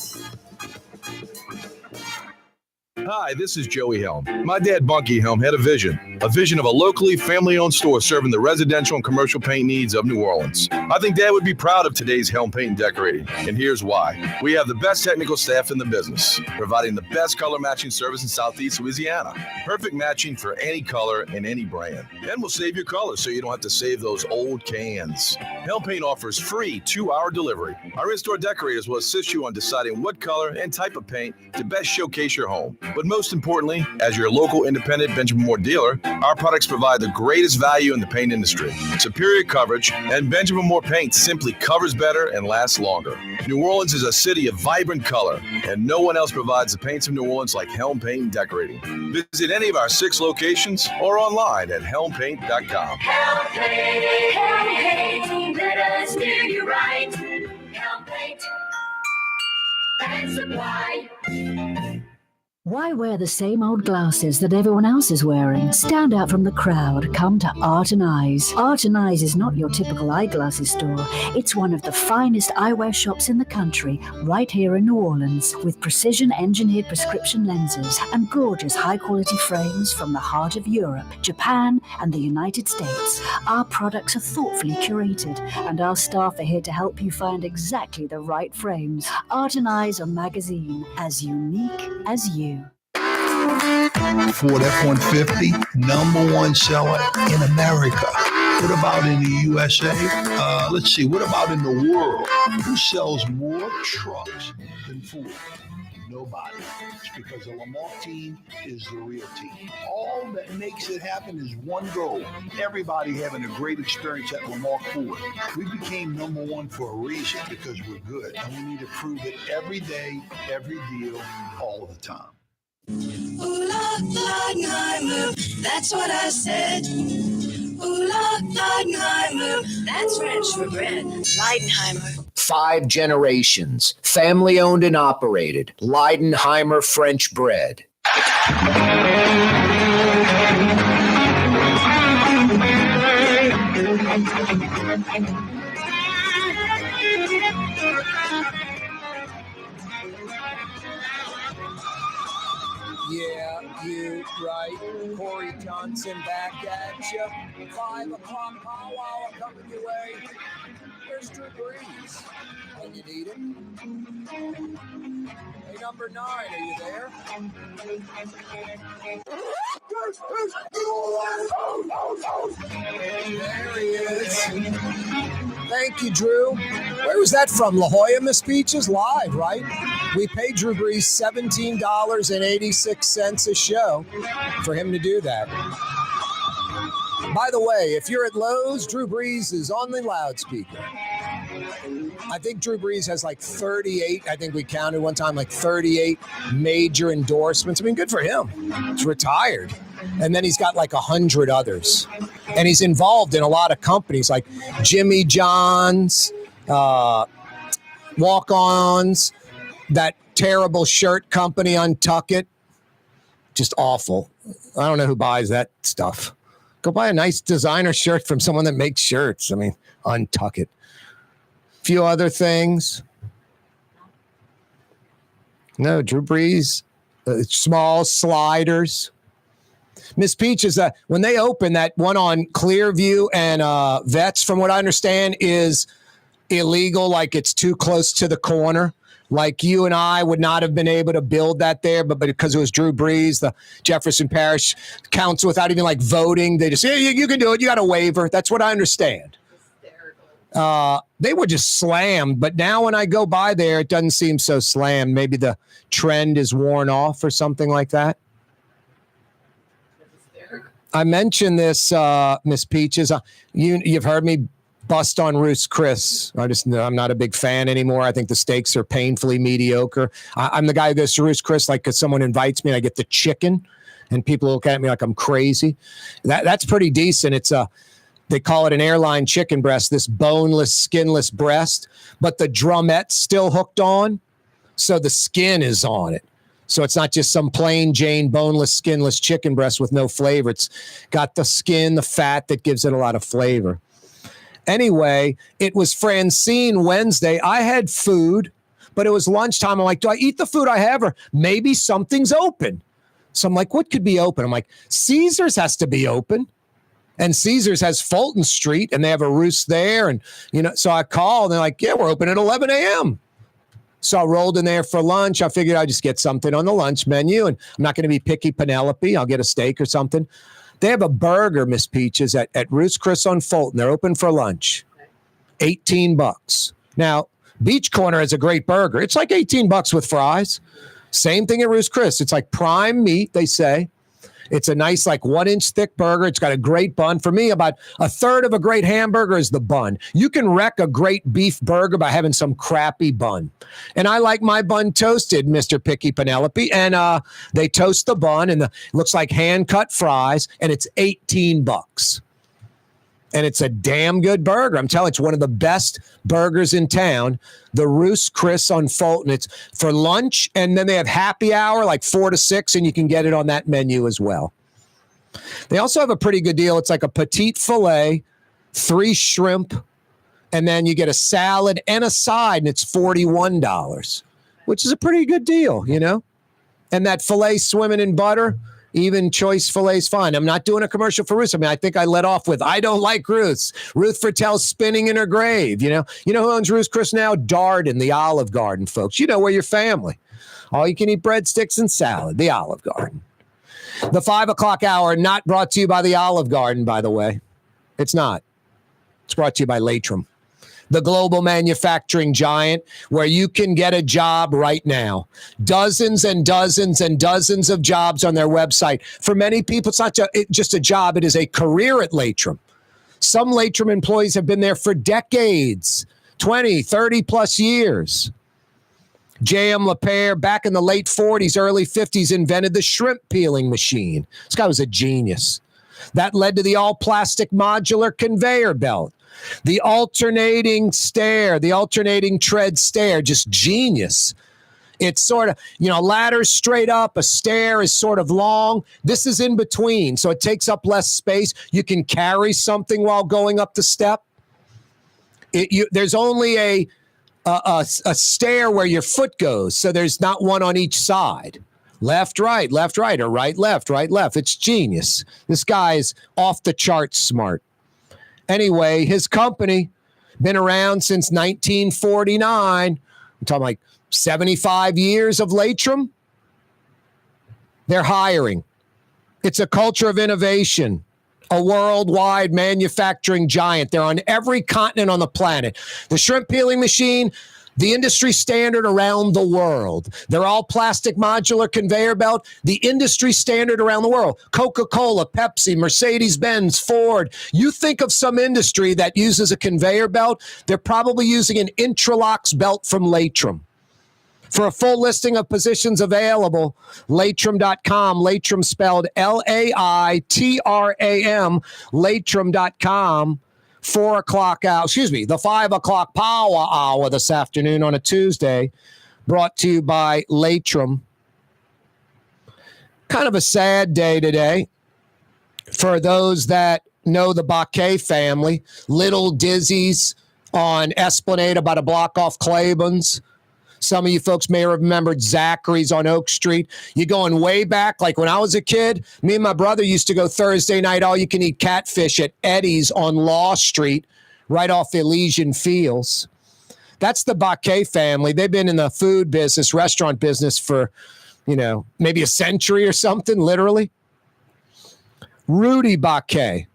Hi, this is Joey Helm. My dad, Bunky Helm, had a vision of a locally family-owned store serving the residential and commercial paint needs of New Orleans. I think Dad would be proud of today's Helm Paint and Decorating, and here's why. We have the best technical staff in the business, providing the best color matching service in Southeast Louisiana. Perfect matching for any color and any brand. And we'll save your colors so you don't have to save those old cans. Helm Paint offers free 2-hour delivery. Our in-store decorators will assist you on deciding what color and type of paint to best showcase your home. But most importantly, as your local independent Benjamin Moore dealer, our products provide the greatest value in the paint industry. Superior coverage, and Benjamin Moore paint simply covers better and lasts longer. New Orleans is a city of vibrant color, and no one else provides the paints of New Orleans like Helm Paint and Decorating. Visit any of our 6 locations or online at helmpaint.com. Helm Paint, let us do you right. Helm Paint and Supply. Why wear the same old glasses that everyone else is wearing? Stand out from the crowd. Come to Art and Eyes. Art and Eyes is not your typical eyeglasses store. It's one of the finest eyewear shops in the country, right here in New Orleans, with precision-engineered prescription lenses and gorgeous high-quality frames from the heart of Europe, Japan, and the United States. Our products are thoughtfully curated, and our staff are here to help you find exactly the right frames. Art and Eyes on Magazine, as unique as you. Ford F-150, #1 seller in America. What about in the USA? Let's see. What about in the world? Who sells more trucks than Ford? Nobody. It's because the Lamar team is the real team. All that makes it happen is one goal. Everybody having a great experience at Lamar Ford. We became number one for a reason, because we're good. And we need to prove it every day, every deal, all the time. Ooh la Leidenheimer, that's what I said. Ooh la Leidenheimer, that's French for bread. Leidenheimer. 5 generations, family owned and operated. Leidenheimer French bread. Yeah, you right. Corey Johnson back at you. 5 o'clock powwow coming your way. Where's Drew Brees? When you need him. Hey, number 9, are you there? There he is. Thank you, Drew. Where was that from? La Jolla, Miss Peaches? Live, right? We paid Drew Brees $17.86 a show for him to do that. By the way, if you're at Lowe's, Drew Brees is on the loudspeaker. I think Drew Brees has like 38, I think we counted one time, like 38 major endorsements. I mean, good for him. He's retired. And then he's got like 100 others. And he's involved in a lot of companies like Jimmy John's, Walk-Ons, that terrible shirt company, Untuck It. Just awful. I don't know who buys that stuff. Go buy a nice designer shirt from someone that makes shirts. I mean, Untuck It. Few other things. No, Drew Brees, small sliders. Miss Peaches, when they open that one on Clearview and Vets, from what I understand, is illegal. Like it's too close to the corner. Like you and I would not have been able to build that there, but because it was Drew Brees, the Jefferson Parish Council, without even like voting, they just say, yeah, you can do it. You got a waiver. That's what I understand. They were just slammed, but now when I go by there, it doesn't seem so slammed. Maybe the trend is worn off or something like that. I mentioned this, Miss Peaches. You've heard me bust on Ruth's Chris. I'm not a big fan anymore. I think the steaks are painfully mediocre. I'm the guy who goes to Ruth's Chris like because someone invites me and I get the chicken, and people look at me like I'm crazy. That's pretty decent. It's they call it an airline chicken breast, this boneless, skinless breast, but the drumette's still hooked on, so the skin is on it. So it's not just some plain Jane boneless, skinless chicken breast with no flavor. It's got the skin, the fat that gives it a lot of flavor. Anyway, it was Francine Wednesday. I had food, but it was lunchtime. I'm like, do I eat the food I have or maybe something's open? So I'm like, what could be open? I'm like, Caesar's has to be open. And Caesar's has Fulton Street, and they have a roost there. And, so I called, and they're like, yeah, we're open at 11 a.m. So I rolled in there for lunch. I figured I'd just get something on the lunch menu, and I'm not going to be picky Penelope. I'll get a steak or something. They have a burger, Miss Peaches, at Ruth's Chris on Fulton. They're open for lunch. $18. Now, Beach Corner has a great burger. It's like $18 with fries. Same thing at Ruth's Chris. It's like prime meat, they say. It's a nice, like 1-inch thick burger. It's got a great bun. For me, about a third of a great hamburger is the bun. You can wreck a great beef burger by having some crappy bun. And I like my bun toasted, Mr. Picky Penelope. And they toast the bun, and it looks like hand-cut fries, and it's $18. And it's a damn good burger. I'm telling you, it's one of the best burgers in town. The Ruth's Chris on Fulton. It's for lunch, and then they have happy hour, like 4 to 6, and you can get it on that menu as well. They also have a pretty good deal. It's like a petite filet, 3 shrimp, and then you get a salad and a side, and it's $41, which is a pretty good deal, And that filet swimming in butter, even choice fillets fine. I'm not doing a commercial for Ruth's. I mean, I think I let off with, I don't like Ruth's. Ruth Fertel's spinning in her grave. You know who owns Ruth's Chris now? Darden, the Olive Garden, folks. We're your family. All you can eat breadsticks and salad, the Olive Garden. The 5 o'clock hour, not brought to you by the Olive Garden, by the way. It's not. It's brought to you by Latrim, the global manufacturing giant where you can get a job right now. Dozens and dozens and dozens of jobs on their website. For many people, it's not just a job. It is a career at Latrim. Some Latrim employees have been there for decades, 20, 30 plus years. J.M. LaPere, back in the late 40s, early 50s, invented the shrimp peeling machine. This guy was a genius. That led to the all-plastic modular conveyor belt. The alternating stair, the alternating tread stair, just genius. It's sort of, ladder's straight up, a stair is sort of long. This is in between, so it takes up less space. You can carry something while going up the step. There's only a stair where your foot goes, so there's not one on each side. Left, right, or right, left. It's genius. This guy is off the charts smart. Anyway, his company been around since 1949. I'm talking like 75 years of Latrim. They're hiring. It's a culture of innovation, a worldwide manufacturing giant. They're on every continent on the planet. The shrimp peeling machine, the industry standard around the world. They're all plastic modular conveyor belt, the industry standard around the world. Coca-Cola, Pepsi, Mercedes-Benz, Ford. You think of some industry that uses a conveyor belt, they're probably using an Intralox belt from Latrim. For a full listing of positions available, Latrim.com, Latrim spelled L-A-I-T-R-A-M, Latrim.com. 4 o'clock hour, the 5 o'clock power hour this afternoon on a Tuesday, brought to you by Latrim. Kind of a sad day today for those that know the Baquet family. Little Dizzy's on Esplanade, about a block off Claiborne's. Some of you folks may have remembered Zachary's on Oak Street. You're going way back. Like when I was a kid, me and my brother used to go Thursday night all-you-can-eat catfish at Eddie's on Law Street, right off the Elysian Fields. That's the Baquet family. They've been in the food business, restaurant business for, maybe a century or something, literally. Rudy Baquet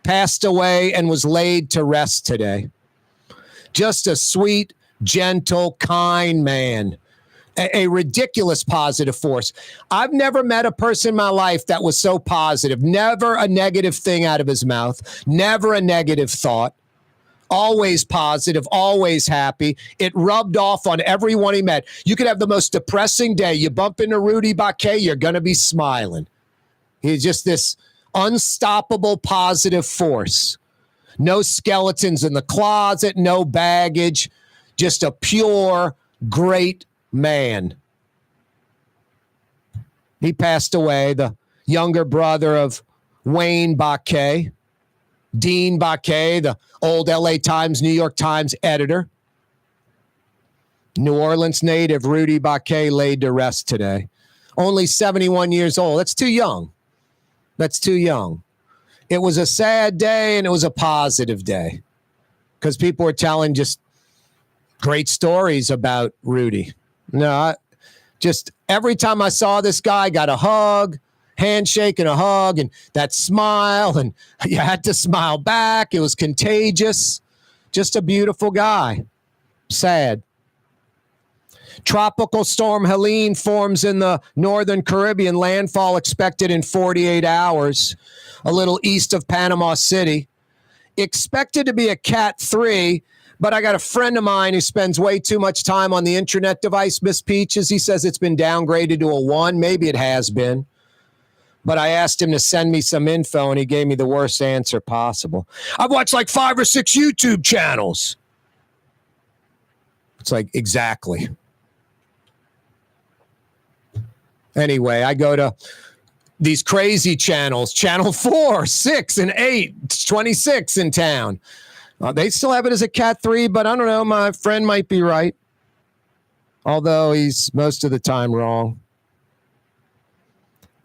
passed away and was laid to rest today. Just a sweet, gentle, kind man, a ridiculous positive force. I've never met a person in my life that was so positive. Never a negative thing out of his mouth. Never a negative thought. Always positive, always happy. It rubbed off on everyone he met. You could have the most depressing day. You bump into Rudy Baquet, you're going to be smiling. He's just this unstoppable positive force. No skeletons in the closet, no baggage. Just a pure, great man. He passed away, the younger brother of Wayne Baquet, Dean Baquet, the old LA Times, New York Times editor. New Orleans native Rudy Baquet laid to rest today. Only 71 years old. That's too young. That's too young. It was a sad day and it was a positive day because people were telling just great stories about Rudy. No, just every time I saw this guy, got a hug, handshake and a hug, and that smile, and you had to smile back. It was contagious. Just a beautiful guy. Sad. Tropical Storm Helene forms in the northern Caribbean. Landfall expected in 48 hours, a little east of Panama City. Expected to be a Cat 3, but I got a friend of mine who spends way too much time on the internet device, Miss Peaches. He says it's been downgraded to a 1. Maybe it has been. But I asked him to send me some info, and he gave me the worst answer possible. I've watched like 5 or 6 YouTube channels. It's like, exactly. Anyway, I go to these crazy channels, Channel 4, 6, and 8. It's 26 in town. They still have it as a Cat 3, but I don't know. My friend might be right. Although he's most of the time wrong.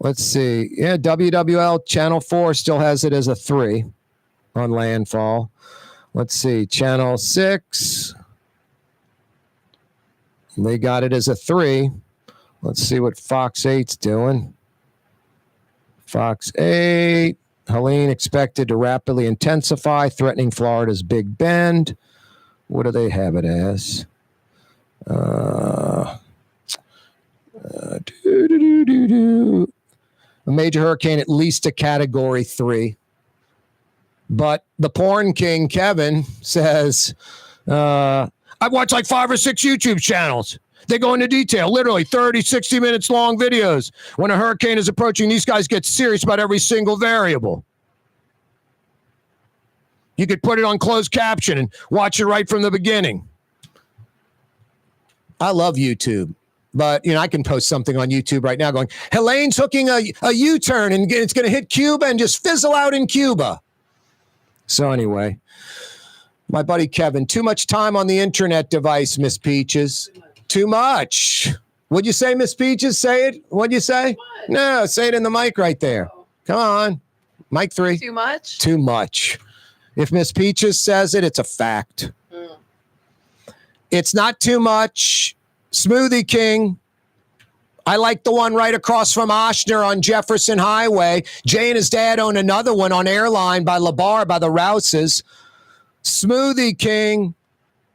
Let's see. Yeah, WWL Channel 4 still has it as a 3 on landfall. Let's see. Channel 6. They got it as a 3. Let's see what Fox 8's doing. Fox 8. Helene expected to rapidly intensify, threatening Florida's Big Bend. What do they have it as? A major hurricane, at least a Category 3. But the porn king, Kevin, says, I've watched like 5 or 6 YouTube channels. They go into detail, literally 30, 60 minutes long videos. When a hurricane is approaching, these guys get serious about every single variable. You could put it on closed caption and watch it right from the beginning. I love YouTube, but I can post something on YouTube right now going, Helene's hooking a U-turn and it's going to hit Cuba and just fizzle out in Cuba. So anyway, my buddy Kevin, too much time on the internet device, Miss Peaches. Too much. What'd you say, Miss Peaches? Say it. What'd you say? No, say it in the mic right there. Come on. Mic 3. Too much? Too much. If Miss Peaches says it, it's a fact. It's not too much. Smoothie King. I like the one right across from Oshner on Jefferson Highway. Jay and his dad own another one on Airline by LaBar by the Rouses. Smoothie King.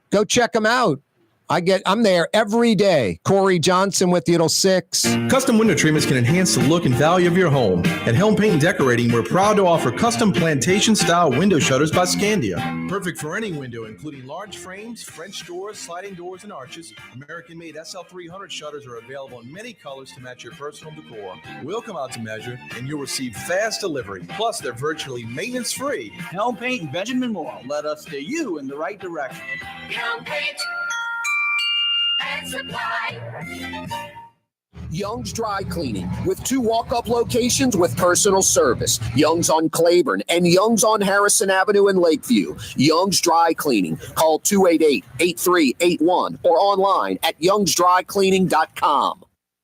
Go check them out. I'm there every day. Corey Johnson with the 6. Custom window treatments can enhance the look and value of your home. At Helm Paint and Decorating, we're proud to offer custom plantation-style window shutters by Scandia. Perfect for any window, including large frames, French doors, sliding doors, and arches. American-made SL300 shutters are available in many colors to match your personal decor. We'll come out to measure, and you'll receive fast delivery. Plus, they're virtually maintenance-free. Helm Paint and Benjamin Moore. Let us steer you in the right direction. Helm Paint and Supply. Young's Dry Cleaning, with 2 walk-up locations with personal service. Young's on Claiborne and Young's on Harrison Avenue in Lakeview. Young's Dry Cleaning. Call 288-8381 or online at youngsdrycleaning.com.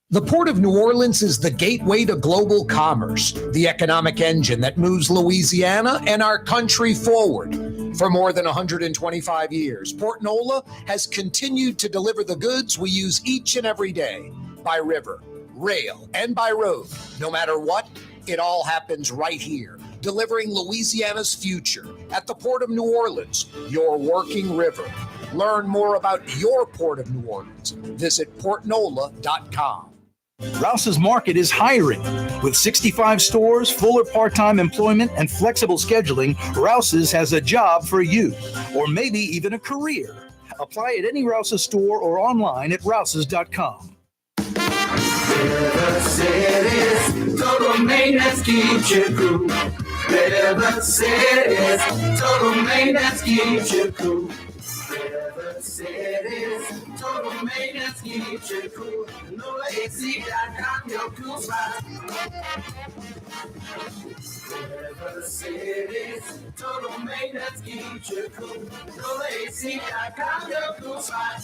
The Port of New Orleans is the gateway to global commerce, the economic engine that moves Louisiana and our country forward. For more than 125 years, Port NOLA has continued to deliver the goods we use each and every day, by river, rail, and by road. No matter what, it all happens right here, delivering Louisiana's future at the Port of New Orleans, your working river. Learn more about your Port of New Orleans. Visit portnola.com. Rouse's Market is hiring. With 65 stores, full or part-time employment, and flexible scheduling, Rouse's has a job for you, or maybe even a career. Apply at any Rouse's store or online at rouses.com. River City's total maintenance keeps you cool. River City's total maintenance keeps you cool. River City's total maintenance keeps you cool. NOLAAC.com, your cool spot. River City's total maintenance keeps you cool. NOLAAC.com, your cool spot.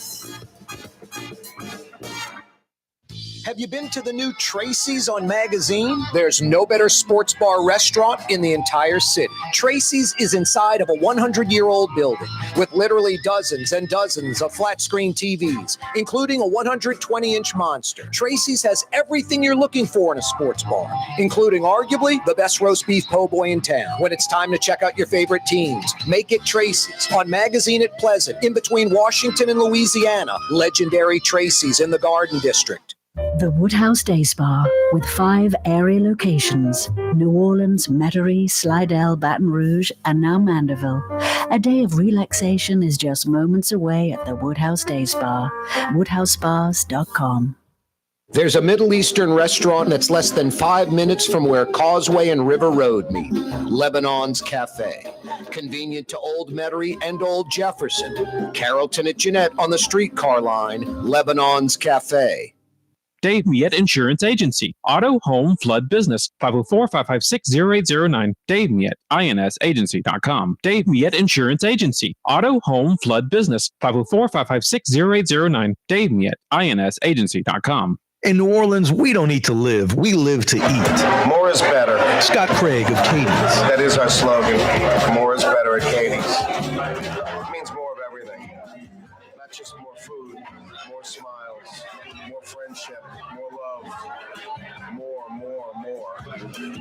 Have you been to the new Tracy's on Magazine? There's no better sports bar restaurant in the entire city. Tracy's is inside of a 100-year-old building with literally dozens and dozens of flat-screen TVs, including a 120-inch monster. Tracy's has everything you're looking for in a sports bar, including arguably the best roast beef po' boy in town. When it's time to check out your favorite teams, make it Tracy's on Magazine at Pleasant, in between Washington and Louisiana. Legendary Tracy's in the Garden District. The Woodhouse Day Spa, with 5 area locations: New Orleans, Metairie, Slidell, Baton Rouge, and now Mandeville. A day of relaxation is just moments away at the Woodhouse Day Spa. WoodhouseSpas.com. There's a Middle Eastern restaurant that's less than 5 minutes from where Causeway and River Road meet, Lebanon's Cafe. Convenient to Old Metairie and Old Jefferson. Carrollton at Jeanette on the streetcar line, Lebanon's Cafe. Dave Miette Insurance Agency. Auto, home, flood business. 504-556-0809. Dave Miette, INSagency.com. Dave Miette Insurance Agency. Auto, home, flood business. 504-556-0809. Dave Miette, INSagency.com. In New Orleans, we don't eat to live. We live to eat. More is better. Scott Craig of Katie's. That is our slogan. More is better at Katie's. It means more of everything. Not just more food, more smiles, more friendship, more love, more.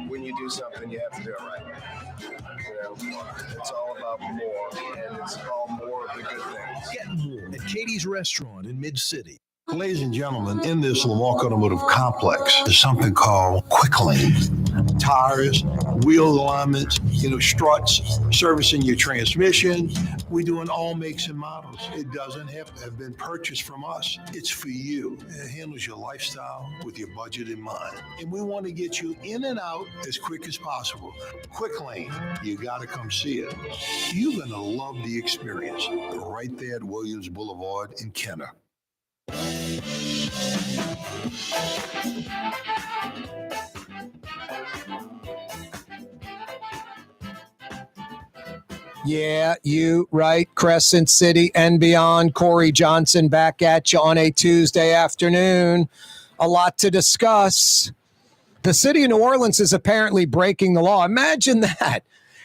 when you do something, you have to do it right. You know, it's all about more, and it's all more of the good things. Get more at Katie's Restaurant in Mid-City. Ladies and gentlemen, in this Lamar Automotive Complex is something called Quick Lane. Tires, wheel alignments, struts, servicing your transmission. We do in all makes and models. It doesn't have to have been purchased from us. It's for you. It handles your lifestyle with your budget in mind. And we want to get you in and out as quick as possible. Quick Lane, you got to come see it. You're going to love the experience right there at Williams Boulevard in Kenner. Yeah, you right. Crescent City and beyond. Corey Johnson back at you on a Tuesday afternoon. A lot to discuss. The city of New Orleans is apparently breaking the law. Imagine that.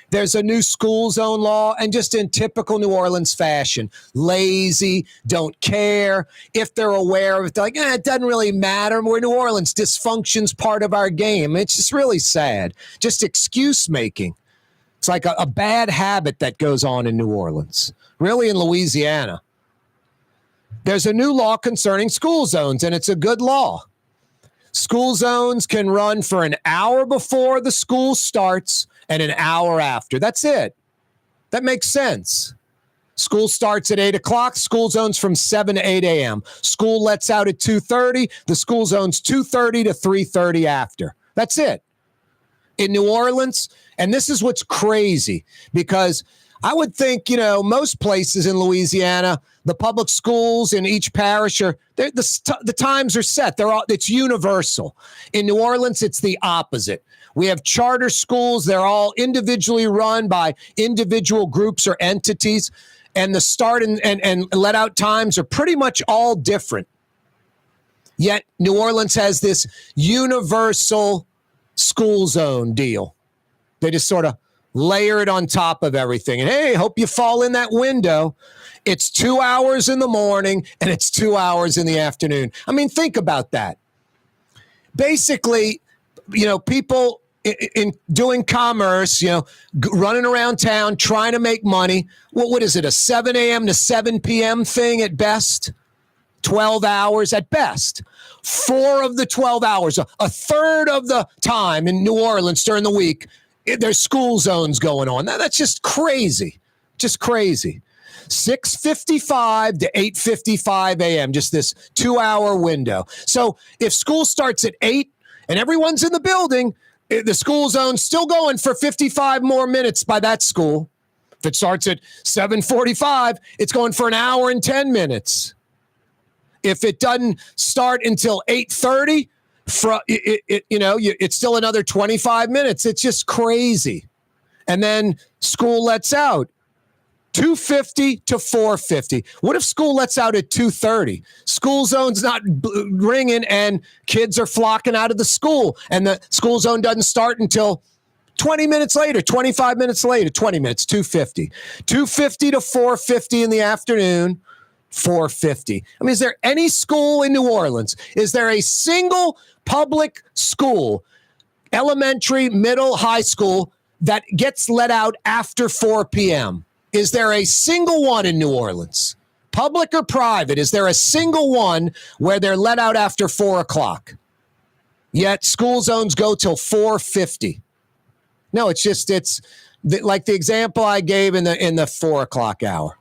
There's a new school zone law, and just in typical New Orleans fashion, lazy, don't care. If they're aware of it, they're like, it doesn't really matter. We're New Orleans. Dysfunction's part of our game. It's just really sad. Just excuse making. It's like a bad habit that goes on in New Orleans, really in Louisiana. There's a new law concerning school zones, and it's a good law. School zones can run for an hour before the school starts and an hour after. That's it. That makes sense. School starts at 8 o'clock. School zones from 7 to 8 a.m. School lets out at 2:30. The school zone's 2:30 to 3:30 after. That's it. In New Orleans, and this is what's crazy, because I would think, most places in Louisiana, the public schools in each parish the times are set. It's universal. In New Orleans, it's the opposite. We have charter schools. They're all individually run by individual groups or entities, and the start and let out times are pretty much all different. Yet New Orleans has this universal school zone deal. They just sort of layer it on top of everything. And hey, hope you fall in that window. It's 2 hours in the morning and it's 2 hours in the afternoon. I mean, think about that. Basically, people in doing commerce, running around town, trying to make money. What is it? A 7 a.m. to 7 p.m. thing at best? 12 hours at best. 4 of the 12 hours, a third of the time in New Orleans during the week, there's school zones going on. That's just crazy. Just crazy. 6:55 to 8:55 a.m., just this 2-hour window. So if school starts at 8 and everyone's in the building, the school zone's still going for 55 more minutes by that school. If it starts at 7:45, it's going for an hour and 10 minutes. If it doesn't start until 8:30, it's still another 25 minutes. It's just crazy. And then school lets out 2:50 to 4:50. What if school lets out at 2:30? School zone's not ringing and kids are flocking out of the school, and the school zone doesn't start until 20 minutes later, 25 minutes later, 20 minutes, 2:50. 2:50 to 4:50 in the afternoon. 4:50. I mean, is there any school in New Orleans? Is there a single public school, elementary, middle, high school, that gets let out after 4 p.m.? Is there a single one in New Orleans? Public or private? Is there a single one where they're let out after 4 o'clock? Yet school zones go till 4:50. No, it's like the example I gave in the 4 o'clock hour.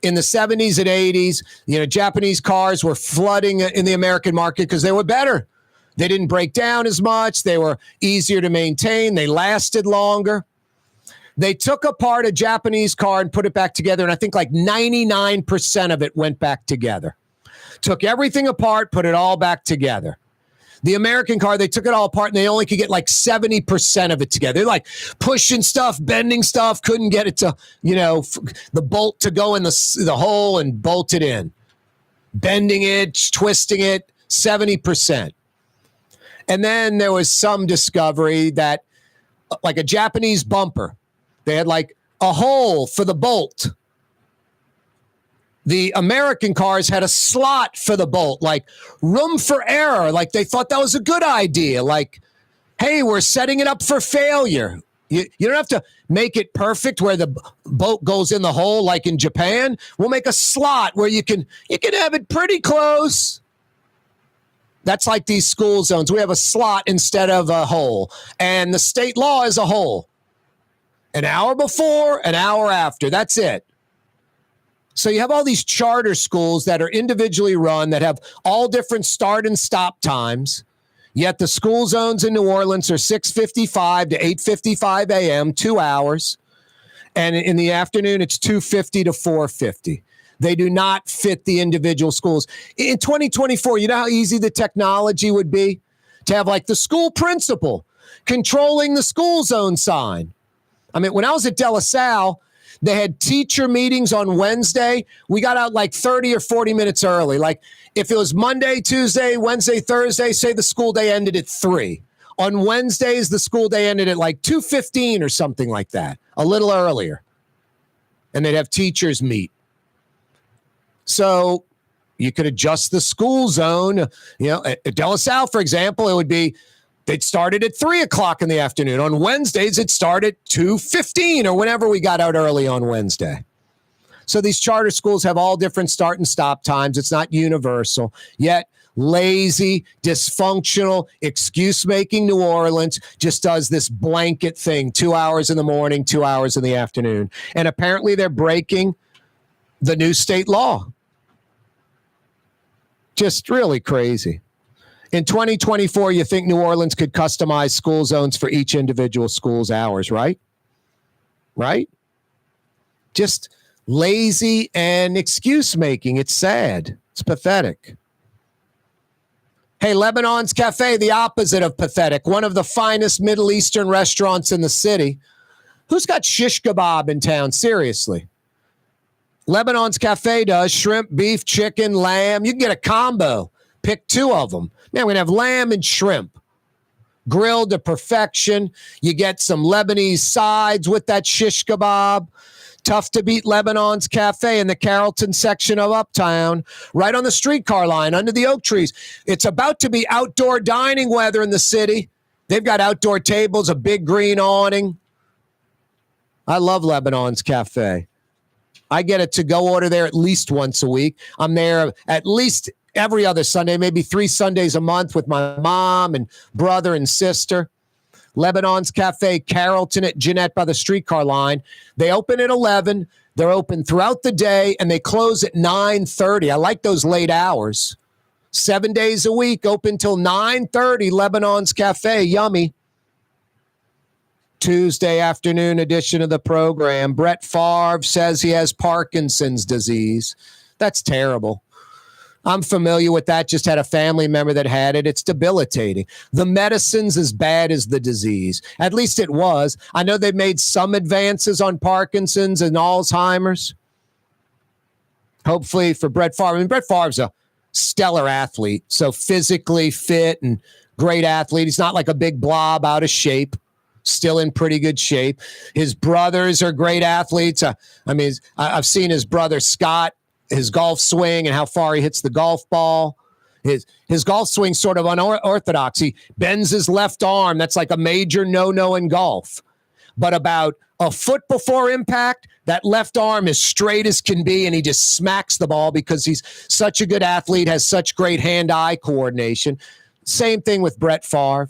In the 70s and 80s, Japanese cars were flooding in the American market because they were better. They didn't break down as much. They were easier to maintain. They lasted longer. They took apart a Japanese car and put it back together, and I think like 99% of it went back together. Took everything apart, put it all back together. The American car, they took it all apart, and they only could get like 70% of it together. They're like pushing stuff, bending stuff, couldn't get it to, the bolt to go in the hole and bolt it in. Bending it, twisting it, 70%. And then there was some discovery that, like a Japanese bumper, they had like a hole for the bolt. The American cars had a slot for the bolt, like room for error. Like they thought that was a good idea. Like, Hey, we're setting it up for failure. You don't have to make it perfect where the boat goes in the hole like in Japan. We'll make a slot where you can have it pretty close. That's like these school zones. We have a slot instead of a hole. And the state law is a hole. An hour before, an hour after. That's it. So you have all these charter schools that are individually run that have all different start and stop times. Yet the school zones in New Orleans are 6:55 to 8:55 a.m., 2 hours. And in the afternoon, it's 2:50 to 4:50. They do not fit the individual schools. In 2024, you know how easy the technology would be to have like the school principal controlling the school zone sign. I mean, when I was at De La Salle, they had teacher meetings on Wednesday. We got out like 30 or 40 minutes early. Like if it was Monday, Tuesday, Wednesday, Thursday, say the school day ended at 3. On Wednesdays, the school day ended at like 2:15 or something like that, a little earlier. And they'd have teachers meet. So you could adjust the school zone. You know, at De La Salle, for example, it would be they'd started at 3 o'clock in the afternoon. On Wednesdays, it started 2:15 or whenever we got out early on Wednesday. So these charter schools have all different start and stop times. It's not universal. Yet lazy, dysfunctional, excuse-making New Orleans just does this blanket thing, 2 hours in the morning, 2 hours in the afternoon. And apparently they're breaking the new state law. Just really crazy. In 2024, you think New Orleans could customize school zones for each individual school's hours, right? Right? Just lazy and excuse making. It's sad. It's pathetic. Hey, Lebanon's Cafe, the opposite of pathetic. One of the finest Middle Eastern restaurants in the city. Who's got shish kebab in town? Seriously. Lebanon's Cafe does shrimp, beef, chicken, lamb. You can get a combo. Pick 2 of them. Man, we're going to have lamb and shrimp. Grilled to perfection. You get some Lebanese sides with that shish kebab. Tough to beat Lebanon's Cafe in the Carrollton section of Uptown. Right on the streetcar line, under the oak trees. It's about to be outdoor dining weather in the city. They've got outdoor tables, a big green awning. I love Lebanon's Cafe. I get a to-go order there at least once a week. I'm there at least every other Sunday, maybe 3 Sundays a month with my mom and brother and sister. Lebanon's Cafe, Carrollton at Jeanette by the streetcar line. They open at 11. They're open throughout the day, and they close at 9:30. I like those late hours. 7 days a week, open till 9:30. Lebanon's Cafe, yummy. Tuesday afternoon edition of the program. Brett Favre says he has Parkinson's disease. That's terrible. I'm familiar with that. Just had a family member that had it. It's debilitating. The medicine's as bad as the disease. At least it was. I know they've made some advances on Parkinson's and Alzheimer's. Hopefully for Brett Favre. I mean, Brett Favre's a stellar athlete. So physically fit and great athlete. He's not like a big blob out of shape. Still in pretty good shape. His brothers are great athletes. I've seen his brother Scott, his golf swing and how far he hits the golf ball. His golf swing's sort of unorthodox. He bends his left arm. That's like a major no-no in golf. But about a foot before impact, that left arm is straight as can be, and he just smacks the ball because he's such a good athlete, has such great hand-eye coordination. Same thing with Brett Favre.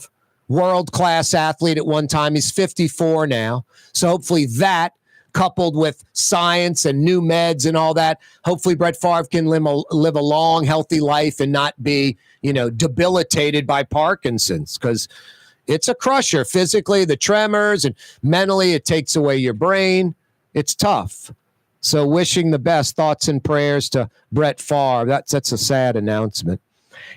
World-class athlete at one time. He's 54 now. So hopefully that, coupled with science and new meds and all that, hopefully Brett Favre can live a long, healthy life and not be, debilitated by Parkinson's, because it's a crusher. Physically, the tremors, and mentally, it takes away your brain. It's tough. So wishing the best thoughts and prayers to Brett Favre. That's a sad announcement.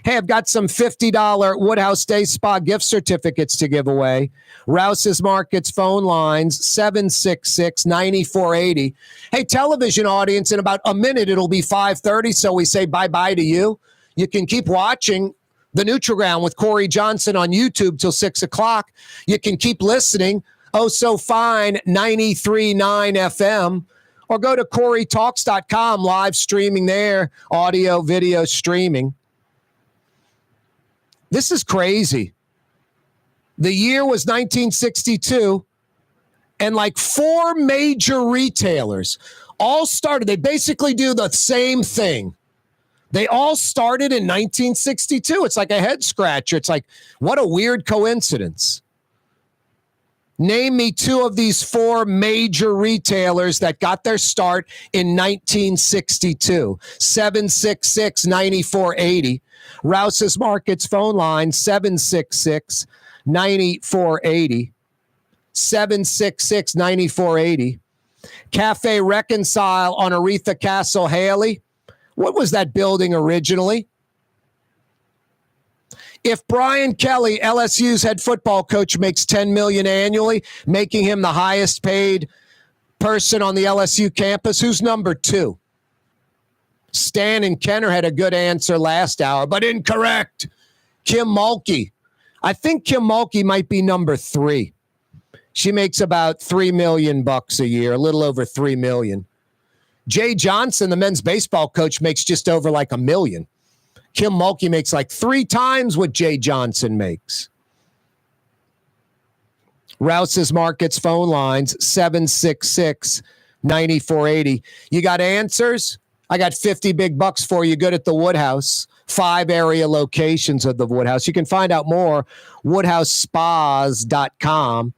Hey, I've got some $50 Woodhouse Day Spa gift certificates to give away. Rouse's Markets phone lines, 766-9480. Hey, television audience, in about a minute, it'll be 5:30, so we say bye-bye to you. You can keep watching The Neutral Ground with Corey Johnson on YouTube till 6 o'clock. You can keep listening, Oh So Fine, 93.9 FM. Or go to CoreyTalks.com, live streaming there, audio, video streaming. This is crazy. The year was 1962, and like 4 major retailers all started. They basically do the same thing. They all started in 1962. It's like a head scratcher. It's like, what a weird coincidence. Name me 2 of these 4 major retailers that got their start in 1962. 766-9480. Rouse's Markets phone line, 766-9480. 766-9480. Cafe Reconcile on Aretha Castle Haley. What was that building originally? If Brian Kelly, LSU's head football coach, makes $10 million annually, making him the highest paid person on the LSU campus, who's number 2? Stan and Kenner had a good answer last hour, but incorrect. Kim Mulkey. I think Kim Mulkey might be number 3. She makes about $3 million a year, a little over $3 million. Jay Johnson, the men's baseball coach, makes just over like $1 million. Kim Mulkey makes like 3 times what Jay Johnson makes. Rouse's Markets phone lines, 766-9480. You got answers? I got 50 big bucks for you. Good at the Woodhouse. 5 area locations of the Woodhouse. You can find out more, woodhousespas.com.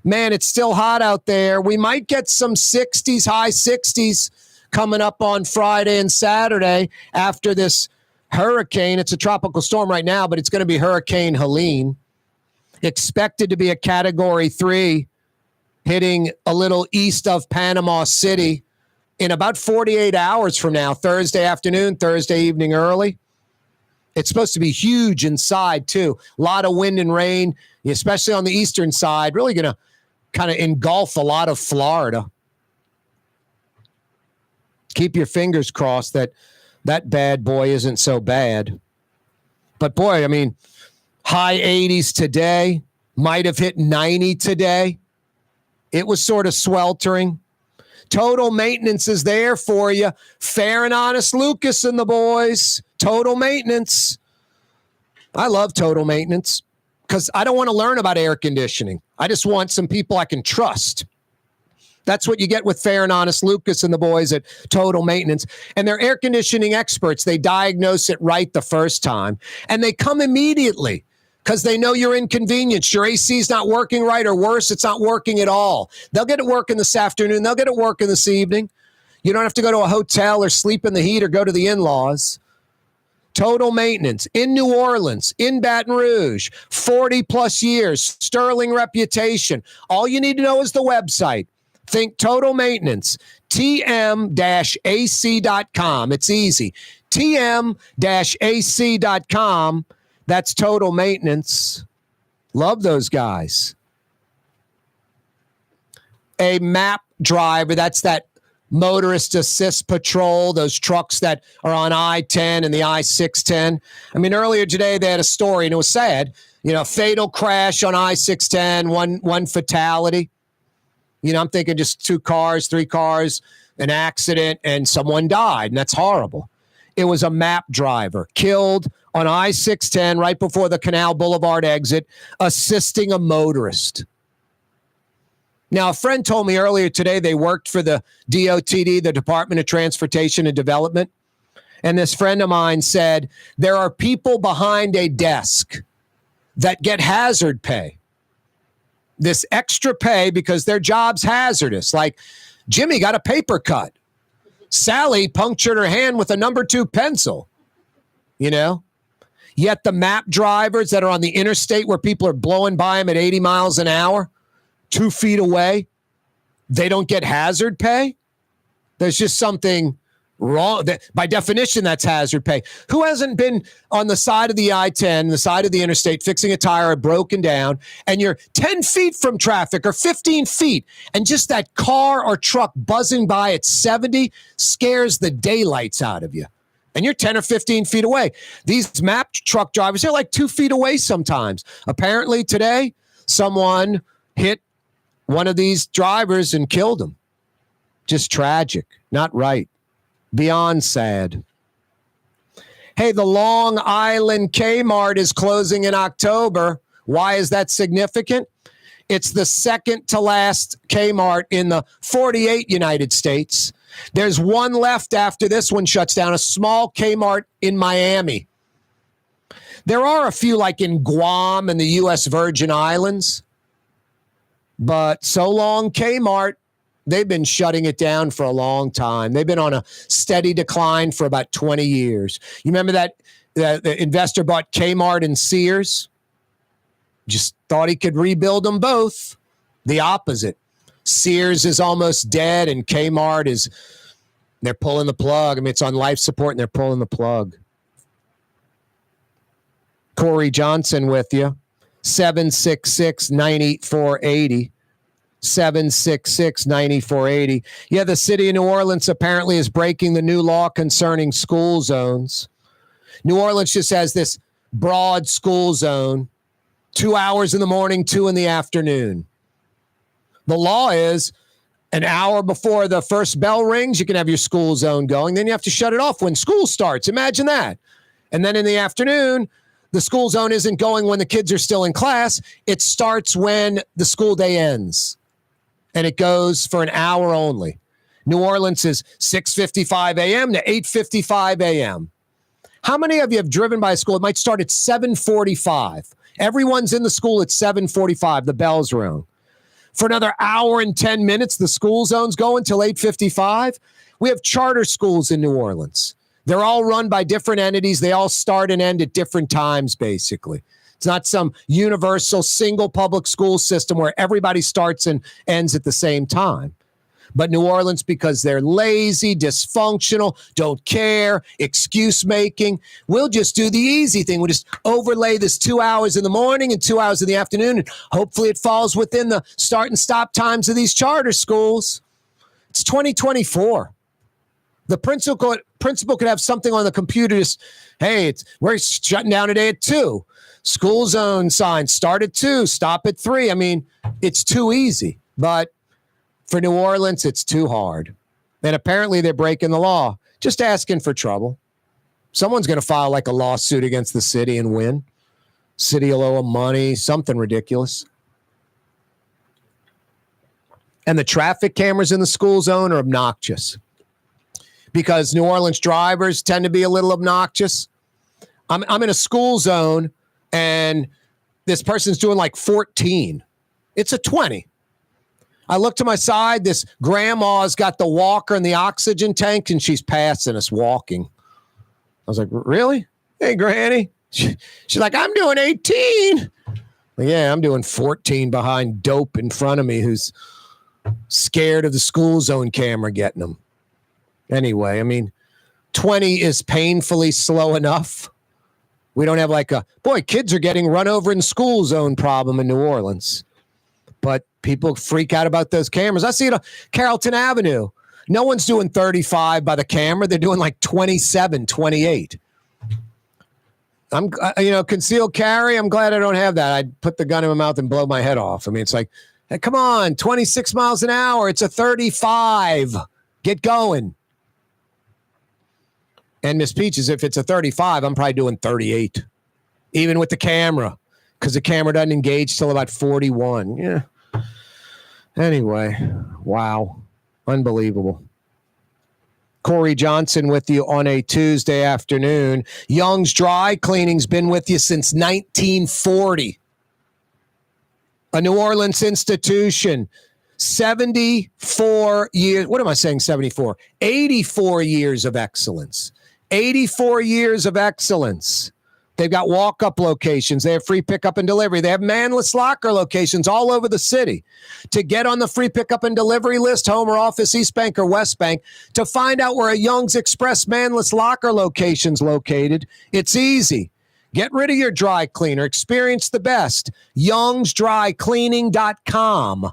Man, it's still hot out there. We might get some 60s, high 60s coming up on Friday and Saturday after this hurricane. It's a tropical storm right now, but it's going to be Hurricane Helene. Expected to be a Category 3 hitting a little east of Panama City in about 48 hours from now, Thursday afternoon, Thursday evening early. It's supposed to be huge inside, too. A lot of wind and rain, especially on the eastern side. Really going to kind of engulf a lot of Florida. Keep your fingers crossed that bad boy isn't so bad. But boy, I mean, high 80s today, might have hit 90 today. It was sort of sweltering. Total Maintenance is there for you. Fair and Honest Lucas and the boys. Total Maintenance. I love Total Maintenance because I don't want to learn about air conditioning. I just want some people I can trust. That's what you get with Fair and Honest Lucas and the boys at Total Maintenance. And they're air conditioning experts. They diagnose it right the first time. And they come immediately because they know you're inconvenienced. Your AC's not working right, or worse, it's not working at all. They'll get it working this afternoon. They'll get it working this evening. You don't have to go to a hotel or sleep in the heat or go to the in-laws. Total Maintenance in New Orleans, in Baton Rouge, 40 plus years, sterling reputation. All you need to know is the website. Think Total Maintenance, tm-ac.com. It's easy. tm-ac.com. That's Total Maintenance. Love those guys. A MAP driver, that's that motorist assist patrol, those trucks that are on I-10 and the I-610. I mean, earlier today they had a story, and it was sad. You know, fatal crash on I-610, one fatality. You know, I'm thinking just 2 cars, 3 cars, an accident, and someone died, and that's horrible. It was a MAP driver killed on I-610 right before the Canal Boulevard exit, assisting a motorist. Now, a friend told me earlier today they worked for the DOTD, the Department of Transportation and Development, and this friend of mine said there are people behind a desk that get hazard pay. This extra pay because their job's hazardous. Like Jimmy got a paper cut. Sally punctured her hand with a number 2 pencil. You know? Yet the MAP drivers that are on the interstate where people are blowing by them at 80 miles an hour, 2 feet away, they don't get hazard pay? There's just something wrong. By definition, that's hazard pay. Who hasn't been on the side of the I-10, the side of the interstate, fixing a tire broken down, and you're 10 feet from traffic or 15 feet, and just that car or truck buzzing by at 70 scares the daylights out of you, and you're 10 or 15 feet away. These MAP truck drivers, they're like 2 feet away sometimes. Apparently today, someone hit one of these drivers and killed him. Just tragic. Not right. Beyond sad. Hey, the Long Island Kmart is closing in October. Why is that significant? It's the second to last Kmart in the 48 United States. There's one left after this one shuts down, a small Kmart in Miami. There are a few like in Guam and the U.S. Virgin Islands. But so long, Kmart, they've been shutting it down for a long time. They've been on a steady decline for about 20 years. You remember that the investor bought Kmart and Sears? Just thought he could rebuild them both. The opposite. Sears is almost dead, and Kmart is, they're pulling the plug. I mean, it's on life support, and they're pulling the plug. Corey Johnson with you. 766-9480. 766-9480. Yeah, the city of New Orleans apparently is breaking the new law concerning school zones. New Orleans just has this broad school zone, 2 hours in the morning, 2 in the afternoon. The law is an hour before the first bell rings, you can have your school zone going. Then you have to shut it off when school starts. Imagine that. And then in the afternoon, the school zone isn't going when the kids are still in class. It starts when the school day ends. And it goes for an hour only. New Orleans is 6:55 a.m. to 8:55 a.m. How many of you have driven by a school? It might start at 7:45. Everyone's in the school at 7:45. The bell's rung. For another hour and 10 minutes, the school zone's going until 8:55. We have charter schools in New Orleans. They're all run by different entities. They all start and end at different times, basically. It's not some universal single public school system where everybody starts and ends at the same time. But New Orleans, because they're lazy, dysfunctional, don't care, excuse making, we'll just do the easy thing. We'll just overlay this 2 hours in the morning and 2 hours in the afternoon, and hopefully it falls within the start and stop times of these charter schools. It's 2024. The principal could have something on the computer, just, hey, we're shutting down today at 2. School zone sign, start at 2, stop at 3. I mean, it's too easy. But for New Orleans, it's too hard. And apparently they're breaking the law, just asking for trouble. Someone's going to file like a lawsuit against the city and win. City will owe them money, something ridiculous. And the traffic cameras in the school zone are obnoxious because New Orleans drivers tend to be a little obnoxious. I'm in a school zone and this person's doing like 14. It's a 20. I look to my side. This grandma's got the walker and the oxygen tank, and she's passing us walking. I was like, really? Hey, Granny. She's like, I'm doing 18. Like, yeah, I'm doing 14 behind dope in front of me who's scared of the school zone camera getting them. Anyway, I mean, 20 is painfully slow enough. We don't have like kids are getting run over in school zone problem in New Orleans. But people freak out about those cameras. I see it on Carrollton Avenue. No one's doing 35 by the camera. They're doing like 27, 28. Concealed carry. I'm glad I don't have that. I'd put the gun in my mouth and blow my head off. I mean, it's like, hey, come on, 26 miles an hour. It's a 35. Get going. And Miss Peaches, if it's a 35, I'm probably doing 38, even with the camera, because the camera doesn't engage till about 41. Yeah. Anyway, wow. Unbelievable. Corey Johnson with you on a Tuesday afternoon. Young's Dry Cleaning's been with you since 1940. A New Orleans institution. 74 years. What am I saying, 74? 84 years of excellence. 84 years of excellence. They've got walk-up locations. They have free pickup and delivery. They have manless locker locations all over the city. To get on the free pickup and delivery list, home or office, East Bank or West Bank, to find out where a Young's Express manless locker location's located, it's easy. Get rid of your dry cleaner. Experience the best. youngsdrycleaning.com.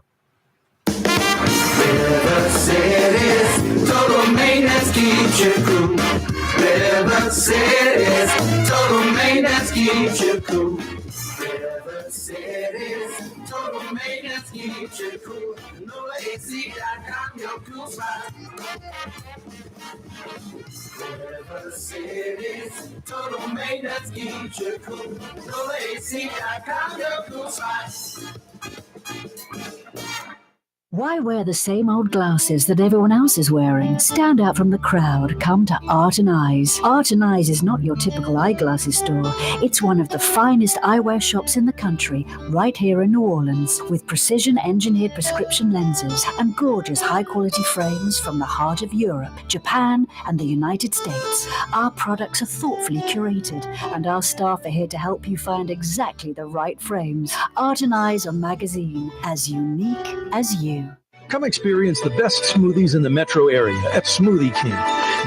River City's total maintenance keeps you cool. River City's total maintenance keeps you cool. River City's Total maintenance keeps you cool. NOLAAC.com, your cool spot. Whatever cities, total maintenance keeps you cool. NOLAAC.com, your cool spot. Why wear the same old glasses that everyone else is wearing? Stand out from the crowd. Come to Art and Eyes. Art and Eyes is not your typical eyeglasses store. It's one of the finest eyewear shops in the country, right here in New Orleans, with precision-engineered prescription lenses and gorgeous high-quality frames from the heart of Europe, Japan, and the United States. Our products are thoughtfully curated, and our staff are here to help you find exactly the right frames. Art and Eyes are magazine, as unique as you. Come experience the best smoothies in the metro area at Smoothie King.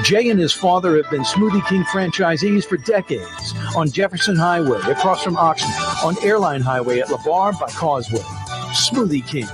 Jay and his father have been Smoothie King franchisees for decades on Jefferson Highway across from Oxnard, on Airline Highway at LeBar by Causeway. Smoothie King.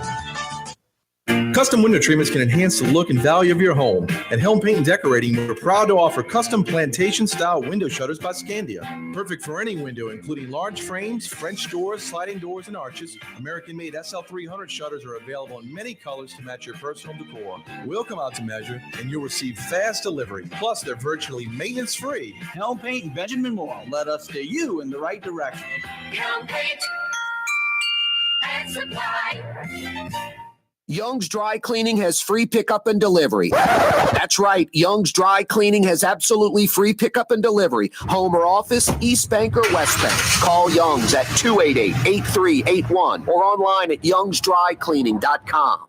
Custom window treatments can enhance the look and value of your home. At Helm Paint and Decorating, we're proud to offer custom plantation-style window shutters by Scandia. Perfect for any window, including large frames, French doors, sliding doors, and arches. American-made SL300 shutters are available in many colors to match your personal decor. We'll come out to measure, and you'll receive fast delivery. Plus, they're virtually maintenance-free. Helm Paint and Benjamin Moore. Let us steer you in the right direction. Helm Paint and Supply. Young's Dry Cleaning has free pickup and delivery. That's right. Young's Dry Cleaning has absolutely free pickup and delivery. Home or office, East Bank or West Bank. Call Young's at 288-8381 or online at youngsdrycleaning.com.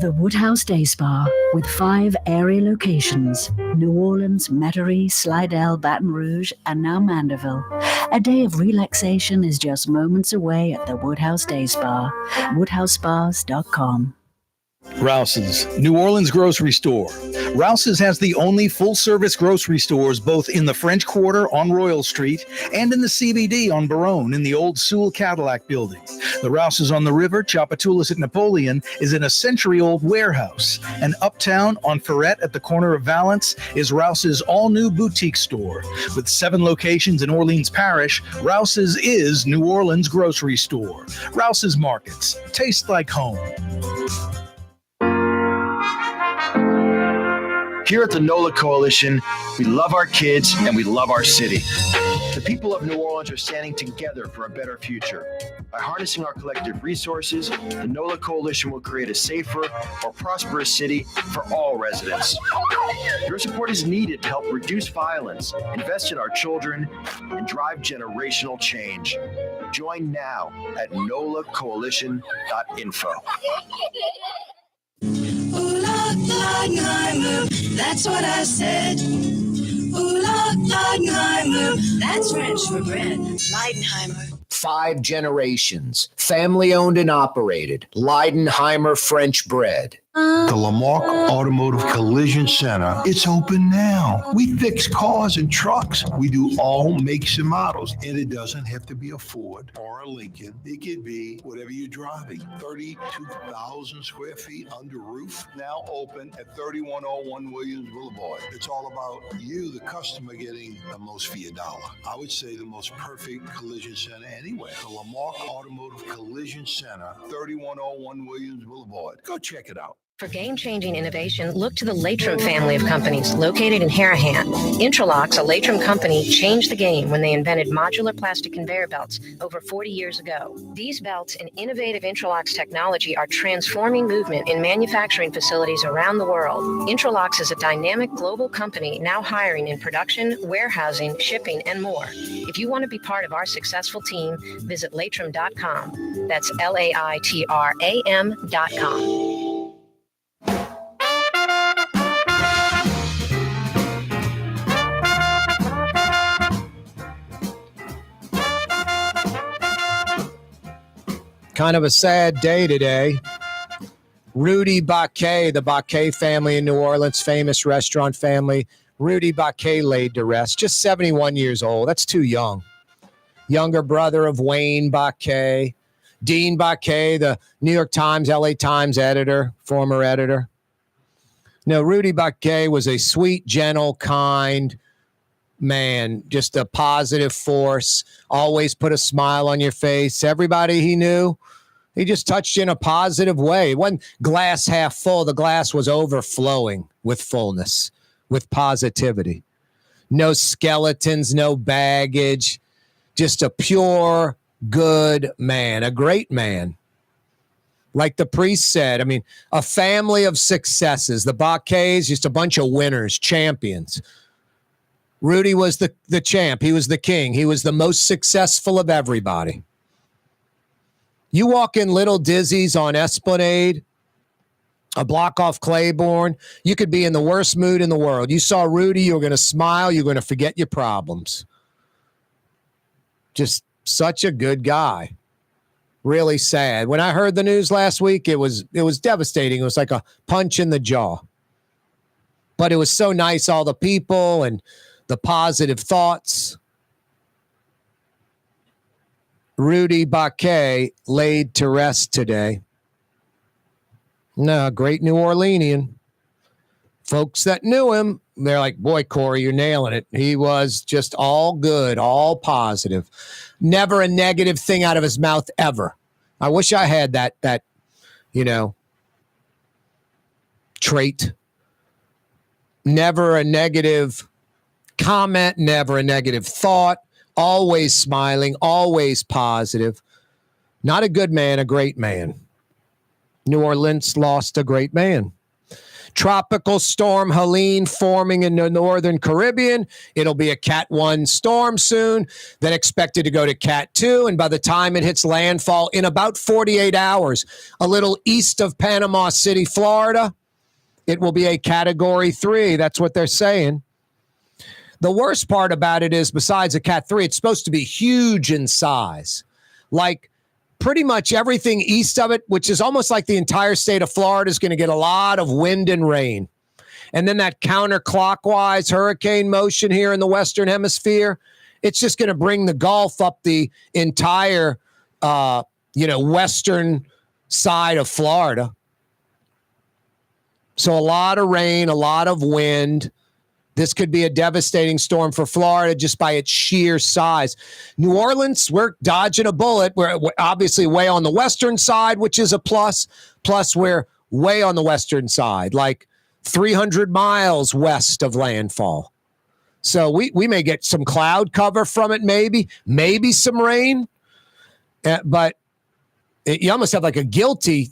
The Woodhouse Day Spa, with 5 area locations: New Orleans, Metairie, Slidell, Baton Rouge, and now Mandeville. A day of relaxation is just moments away at the Woodhouse Day Spa. WoodhouseSpas.com. Rouse's, New Orleans grocery store. Rouse's has the only full-service grocery stores both in the French Quarter on Royal Street and in the CBD on Baronne in the old Sewell Cadillac building. The Rouse's on the river, Tchoupitoulas at Napoleon, is in a century-old warehouse. And uptown on Ferret at the corner of Valence is Rouse's all-new boutique store. With 7 locations in Orleans Parish, Rouse's is New Orleans grocery store. Rouse's Markets. Taste like home. Here at the NOLA Coalition, we love our kids and we love our city. The people of New Orleans are standing together for a better future. By harnessing our collective resources, the NOLA Coalition will create a safer, more prosperous city for all residents. Your support is needed to help reduce violence, invest in our children, and drive generational change. Join now at nolacoalition.info. Ooh, Leidenheimer, that's what I said. Ooh, Leidenheimer, that's French for bread. Leidenheimer. 5 generations, family owned and operated. Leidenheimer French bread. The Lamarck Automotive Collision Center, it's open now. We fix cars and trucks. We do all makes and models. And it doesn't have to be a Ford or a Lincoln. It could be whatever you're driving. 32,000 square feet under roof, now open at 3101 Williams Boulevard. It's all about you, the customer, getting the most for your dollar. I would say the most perfect collision center anywhere. The Lamarck Automotive Collision Center, 3101 Williams Boulevard. Go check it out. For game-changing innovation, look to the Latrim family of companies located in Harahan. Intralox, a Latrim company, changed the game when they invented modular plastic conveyor belts over 40 years ago. These belts and innovative Intralox technology are transforming movement in manufacturing facilities around the world. Intralox is a dynamic global company now hiring in production, warehousing, shipping, and more. If you want to be part of our successful team, visit Latrim.com. That's LAITRAM.com. Kind of a sad day today. Rudy Baquet, the Baquet family in New Orleans, famous restaurant family. Rudy Baquet laid to rest, just 71 years old. That's too young. Younger brother of Wayne Baquet. Dean Baquet, the New York Times, LA Times editor, former editor. No, Rudy Baquet was a sweet, gentle, kind man, just a positive force, always put a smile on your face. Everybody he knew, He just touched you in a positive way. It wasn't glass half full. The glass was overflowing with fullness, with positivity. No skeletons, no baggage. Just a pure, good man, a great man. Like the priest said, I mean, a family of successes. The Baquets, just a bunch of winners, champions. Rudy was the champ. He was the king. He was the most successful of everybody. You walk in Little Dizzy's on Esplanade, a block off Claiborne, you could be in the worst mood in the world. You saw Rudy, you were going to smile, you're going to forget your problems. Just such a good guy. Really sad. When I heard the news last week, it was devastating. It was like a punch in the jaw. But it was so nice, all the people and the positive thoughts. Rudy Baquet laid to rest today. No, great New Orleanian. Folks that knew him, they're like, boy, Corey, you're nailing it. He was just all good, all positive. Never a negative thing out of his mouth ever. I wish I had that trait. Never a negative comment, never a negative thought. Always smiling, always positive. Not a good man, a great man. New Orleans lost a great man. Tropical storm Helene forming in the northern Caribbean. It'll be a Cat 1 storm soon, then expected to go to Cat 2. And by the time it hits landfall in about 48 hours, a little east of Panama City, Florida, it will be a Category 3. That's what they're saying. The worst part about it is, besides a Cat 3, it's supposed to be huge in size. Like pretty much everything east of it, which is almost like the entire state of Florida, is going to get a lot of wind and rain. And then that counterclockwise hurricane motion here in the Western Hemisphere, it's just going to bring the Gulf up the entire, western side of Florida. So a lot of rain, a lot of wind. This could be a devastating storm for Florida just by its sheer size. New Orleans, we're dodging a bullet. We're obviously way on the western side, which is a plus. Plus, we're way on the western side, like 300 miles west of landfall. So we may get some cloud cover from it, maybe some rain. But you almost have like a guilty,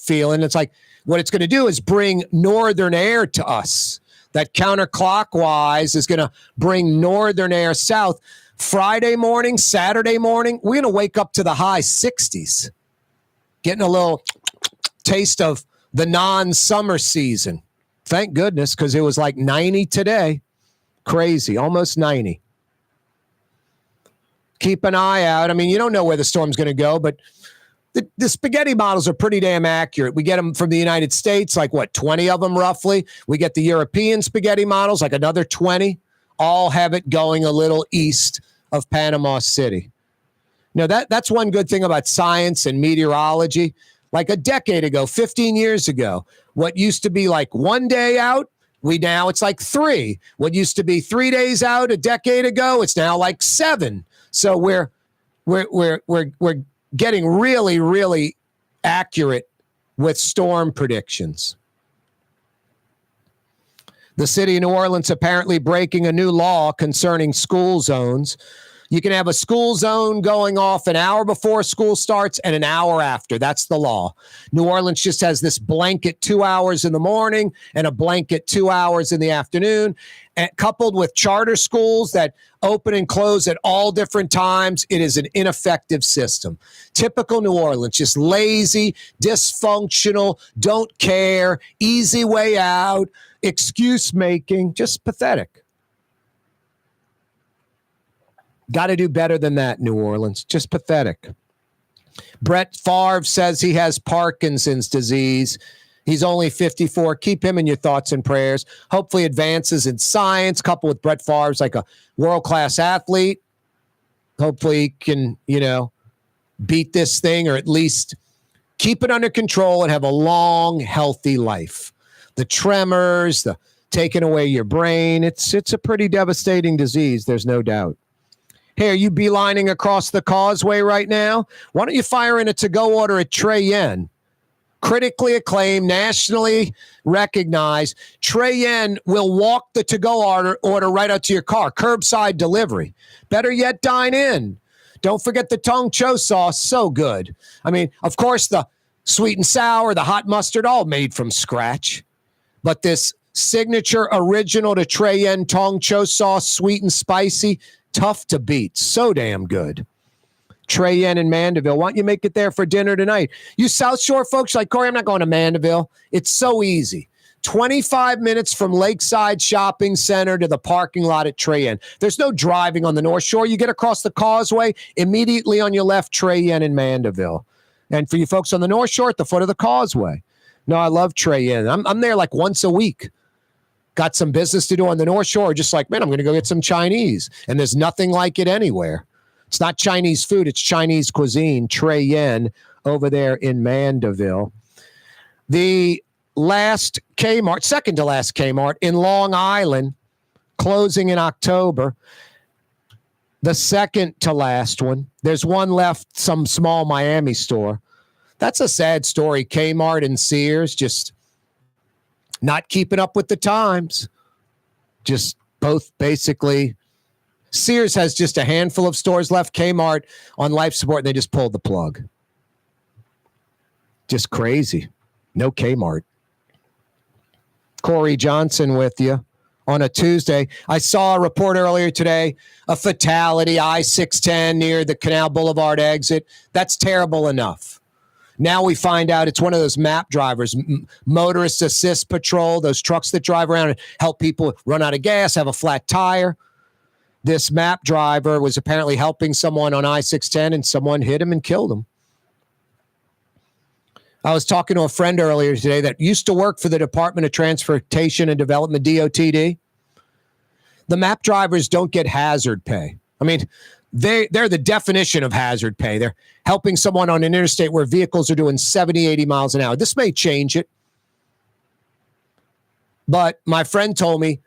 feeling. It's like what it's going to do is bring northern air to us. That counterclockwise is going to bring northern air south. Friday morning, Saturday morning, we're going to wake up to the high 60s. Getting a little taste of the non-summer season. Thank goodness, because it was like 90 today. Crazy, almost 90. Keep an eye out. I mean, you don't know where the storm's going to go, but the spaghetti models are pretty damn accurate. We get them from the United States, like 20 of them roughly. We get the European spaghetti models, like another 20. All have it going a little east of Panama City. Now, that's one good thing about science and meteorology. Like a decade ago, 15 years ago, what used to be like 1 day out, now it's like 3. What used to be 3 days out a decade ago, it's now like 7. So we're getting really, really accurate with storm predictions. The city of New Orleans apparently breaking a new law concerning school zones. You can have a school zone going off an hour before school starts and an hour after. That's the law. New Orleans just has this blanket 2 hours in the morning and a blanket 2 hours in the afternoon, and coupled with charter schools that open and close at all different times. It is an ineffective system. Typical New Orleans, just lazy, dysfunctional, don't care, easy way out, excuse making, just pathetic. Got to do better than that, New Orleans. Just pathetic. Brett Favre says he has Parkinson's disease. He's only 54. Keep him in your thoughts and prayers. Hopefully advances in science, coupled with Brett Favre's like a world-class athlete. Hopefully he can, beat this thing or at least keep it under control and have a long, healthy life. The tremors, the taking away your brain, it's a pretty devastating disease. There's no doubt. Hey, are you beelining across the causeway right now? Why don't you fire in a to-go order at Trey Yen? Critically acclaimed, nationally recognized. Trey Yen will walk the to-go order right out to your car. Curbside delivery. Better yet, dine in. Don't forget the tong cho sauce. So good. I mean, of course, the sweet and sour, the hot mustard, all made from scratch. But this signature original to Trey Yen tong cho sauce, sweet and spicy, tough to beat. So damn good. Trey Yen in Mandeville. Why don't you make it there for dinner tonight? You South Shore folks like, Corey, I'm not going to Mandeville. It's so easy. 25 minutes from Lakeside Shopping Center to the parking lot at Trey Yen. There's no driving on the North Shore. You get across the causeway, immediately on your left, Trey Yen in Mandeville. And for you folks on the North Shore, at the foot of the causeway. No, I love Trey Yen. I'm there like once a week. Got some business to do on the North Shore, just like, man, I'm going to go get some Chinese. And there's nothing like it anywhere. It's not Chinese food. It's Chinese cuisine. Trey Yen over there in Mandeville. The last Kmart, second to last Kmart in Long Island, closing in October. The second to last one. There's one left, some small Miami store. That's a sad story. Kmart and Sears just not keeping up with the times. Just both basically. Sears has just a handful of stores left. Kmart on life support, and they just pulled the plug. Just crazy. No Kmart. Corey Johnson with you on a Tuesday. I saw a report earlier today, a fatality, I-610 near the Canal Boulevard exit. That's terrible enough. Now we find out it's one of those MAP drivers, motorist assist patrol, those trucks that drive around and help people run out of gas, have a flat tire. This MAP driver was apparently helping someone on I-610 and someone hit him and killed him. I was talking to a friend earlier today that used to work for the Department of Transportation and Development, DOTD. The MAP drivers don't get hazard pay. I mean, they're the definition of hazard pay. They're helping someone on an interstate where vehicles are doing 70, 80 miles an hour. This may change it. But my friend told me,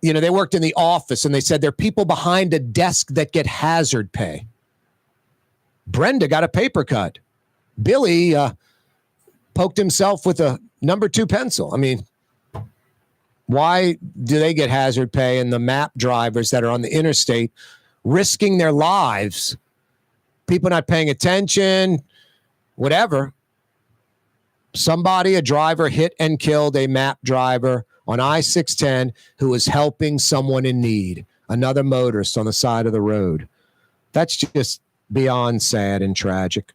you know, they worked in the office and they said there are people behind a desk that get hazard pay. Brenda got a paper cut. Billy poked himself with a number 2 pencil. I mean, why do they get hazard pay and the MAP drivers that are on the interstate risking their lives, people not paying attention, whatever? Somebody, a driver, hit and killed a MAP driver on I-610 who was helping someone in need, another motorist on the side of the road. That's just beyond sad and tragic.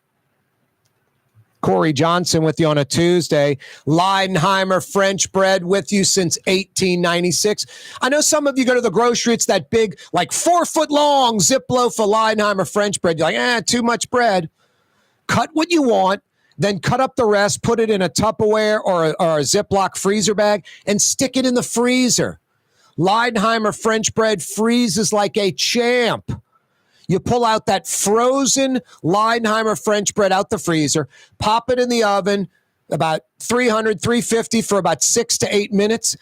Corey Johnson with you on a Tuesday. Leidenheimer French bread with you since 1896. I know some of you go to the grocery. It's that big, like 4-foot long zip loaf of Leidenheimer French bread. You're like, too much bread. Cut what you want, then cut up the rest, put it in a Tupperware or a Ziploc freezer bag, and stick it in the freezer. Leidenheimer French bread freezes like a champ. You pull out that frozen Leidenheimer French bread out the freezer, pop it in the oven, about 300, 350 for about 6 to 8 minutes.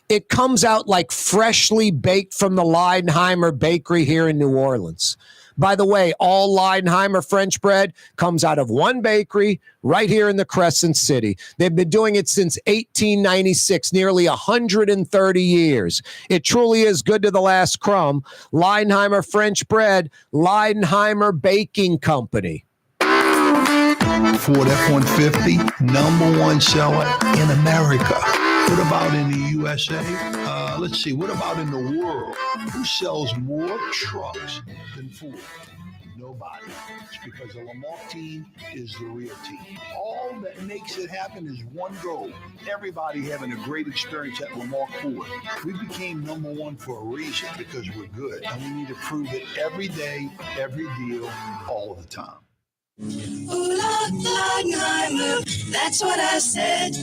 It comes out like freshly baked from the Leidenheimer bakery here in New Orleans. By the way, all Leidenheimer French bread comes out of one bakery right here in the Crescent City. They've been doing it since 1896, nearly 130 years. It truly is good to the last crumb. Leidenheimer French bread, Leidenheimer Baking Company. Ford F-150, #1 seller in America. What about in the USA? Let's see, what about in the world? Who sells more trucks than Ford? Nobody. It's because the Lamar team is the real team. All that makes it happen is one goal. Everybody having a great experience at Lamar Ford. We became #1 for a reason, because we're good. And we need to prove it every day, every deal, all the time. Ooh, Leidenheimer, that's what I said.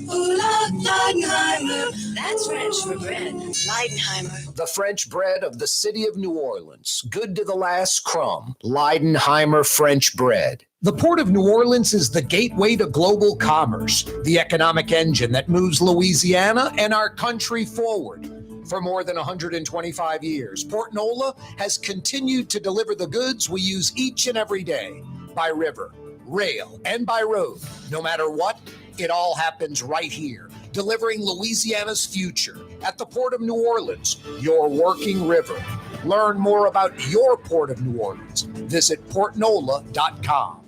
Ooh, Leidenheimer, that's French for bread. Leidenheimer. The French bread of the city of New Orleans. Good to the last crumb. Leidenheimer French bread. The Port of New Orleans is the gateway to global commerce, the economic engine that moves Louisiana and our country forward. for more than 125 years. Port NOLA has continued to deliver the goods we use each and every day by river, rail, and by road. No matter what, it all happens right here, delivering Louisiana's future at the Port of New Orleans, your working river. Learn more about your Port of New Orleans. Visit portnola.com.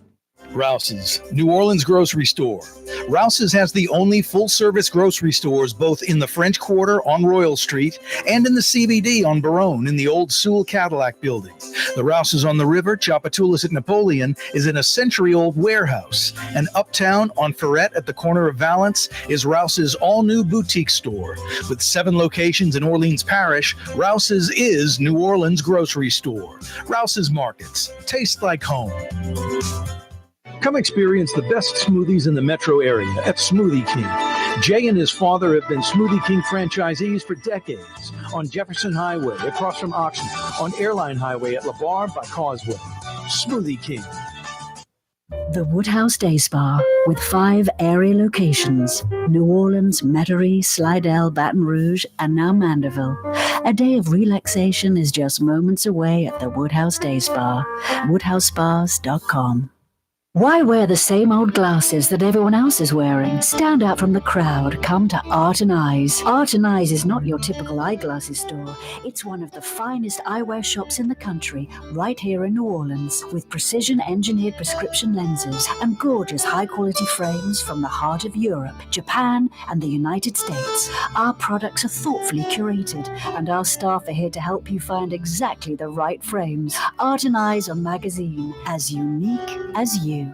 Rouse's, New Orleans grocery store. Rouse's has the only full-service grocery stores both in the French Quarter on Royal Street and in the CBD on Baronne in the old Sewell Cadillac building. The Rouse's on the river, Tchoupitoulas at Napoleon, is in a century-old warehouse. And uptown on Ferret at the corner of Valence is Rouse's all-new boutique store. With 7 locations in Orleans Parish, Rouse's is New Orleans grocery store. Rouse's Markets. Taste like home. Come experience the best smoothies in the metro area at Smoothie King. Jay and his father have been Smoothie King franchisees for decades on Jefferson Highway across from Oxnard, on Airline Highway at LeBar by Causeway. Smoothie King. The Woodhouse Day Spa, with 5 area locations: New Orleans, Metairie, Slidell, Baton Rouge, and now Mandeville. A day of relaxation is just moments away at the Woodhouse Day Spa. WoodhouseSpas.com. Why wear the same old glasses that everyone else is wearing? Stand out from the crowd. Come to Art and Eyes. Art and Eyes is not your typical eyeglasses store. It's one of the finest eyewear shops in the country, right here in New Orleans, with precision-engineered prescription lenses and gorgeous high-quality frames from the heart of Europe, Japan, and the United States. Our products are thoughtfully curated, and our staff are here to help you find exactly the right frames. Art and Eyes on Magazine, as unique as you.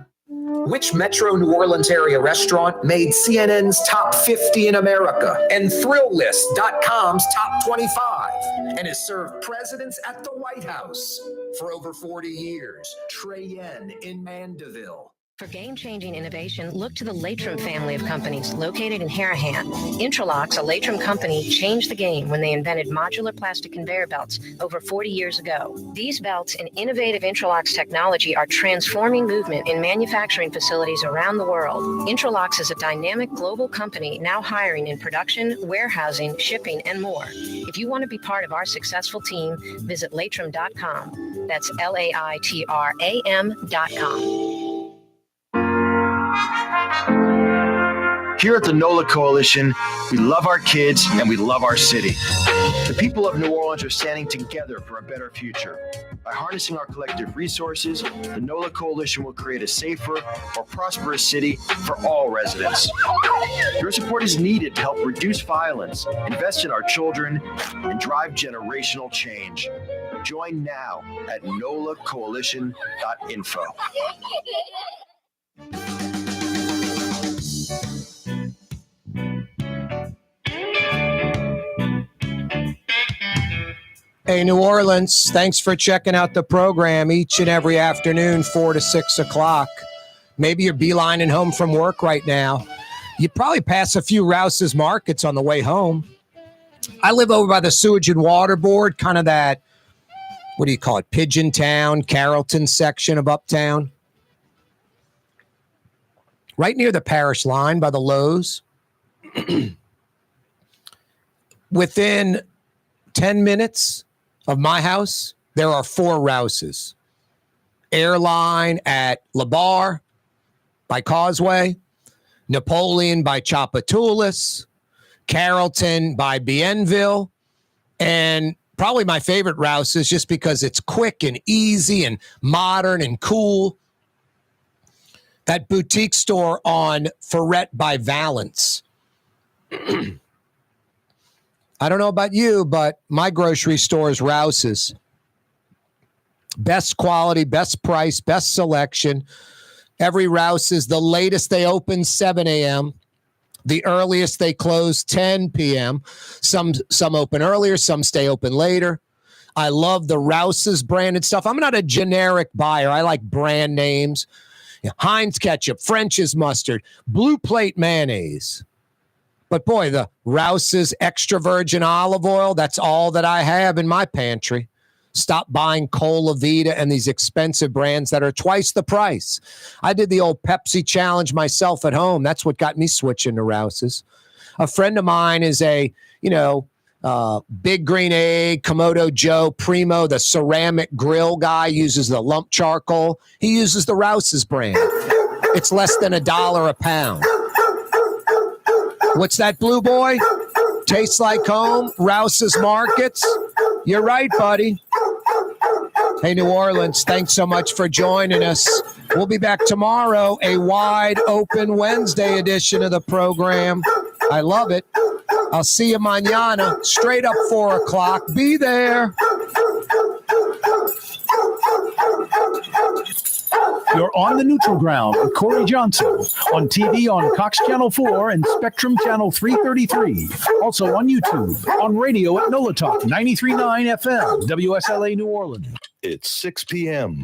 Which Metro New Orleans area restaurant made CNN's top 50 in America and ThrillList.com's top 25 and has served presidents at the White House for over 40 years? Trey Yen in Mandeville. For game-changing innovation, look to the Latrim family of companies located in Harahan. Intralocks, a Latrim company, changed the game when they invented modular plastic conveyor belts over 40 years ago. These belts and innovative Intralocks technology are transforming movement in manufacturing facilities around the world. Intralocks is a dynamic global company now hiring in production, warehousing, shipping, and more. If you want to be part of our successful team, visit Latrim.com. That's LAITRAM.com. Here at the NOLA Coalition, we love our kids and we love our city. The people of New Orleans are standing together for a better future. By harnessing our collective resources, the NOLA Coalition will create a safer, more prosperous city for all residents. Your support is needed to help reduce violence, invest in our children, and drive generational change. Join now at nolacoalition.info. Hey, New Orleans, thanks for checking out the program each and every afternoon, 4 to 6 o'clock. Maybe you're beelining home from work right now. You probably pass a few Rouse's Markets on the way home. I live over by the Sewage and Water Board, kind of that, what do you call it, Pigeon Town, Carrollton section of Uptown. Right near the parish line by the Lowe's. Within 10 minutes of my house, there are 4 Rouse's. Airline at LeBar by Causeway, Napoleon by Tchoupitoulas, Carrollton by Bienville, and probably my favorite Rouse's just because it's quick and easy and modern and cool. That boutique store on Ferret by Valence. I don't know about you, but my grocery store is Rouse's. Best quality, best price, best selection. Every Rouse's, the latest they open 7 a.m. The earliest they close 10 p.m. Some open earlier, some stay open later. I love the Rouse's branded stuff. I'm not a generic buyer. I like brand names. Heinz ketchup, French's mustard, Blue Plate mayonnaise. But boy, the Rouse's extra virgin olive oil, that's all that I have in my pantry. Stop buying Cola Vita and these expensive brands that are twice the price. I did the old Pepsi challenge myself at home. That's what got me switching to Rouse's. A friend of mine is a Big Green Egg, Komodo Joe, Primo, the ceramic grill guy uses the lump charcoal. He uses the Rouse's brand. It's less than $1 a pound. What's that, Blue Boy? Tastes like home. Rouse's Markets. You're right, buddy. Hey, New Orleans, thanks so much for joining us. We'll be back tomorrow, a wide open Wednesday edition of the program. I love it. I'll see you mañana, straight up 4 o'clock. Be there. You're on the neutral ground with Corey Johnson on TV on Cox Channel 4 and Spectrum Channel 333. Also on YouTube, on radio at NOLA Talk 93.9 FM, WSLA New Orleans. It's 6 p.m.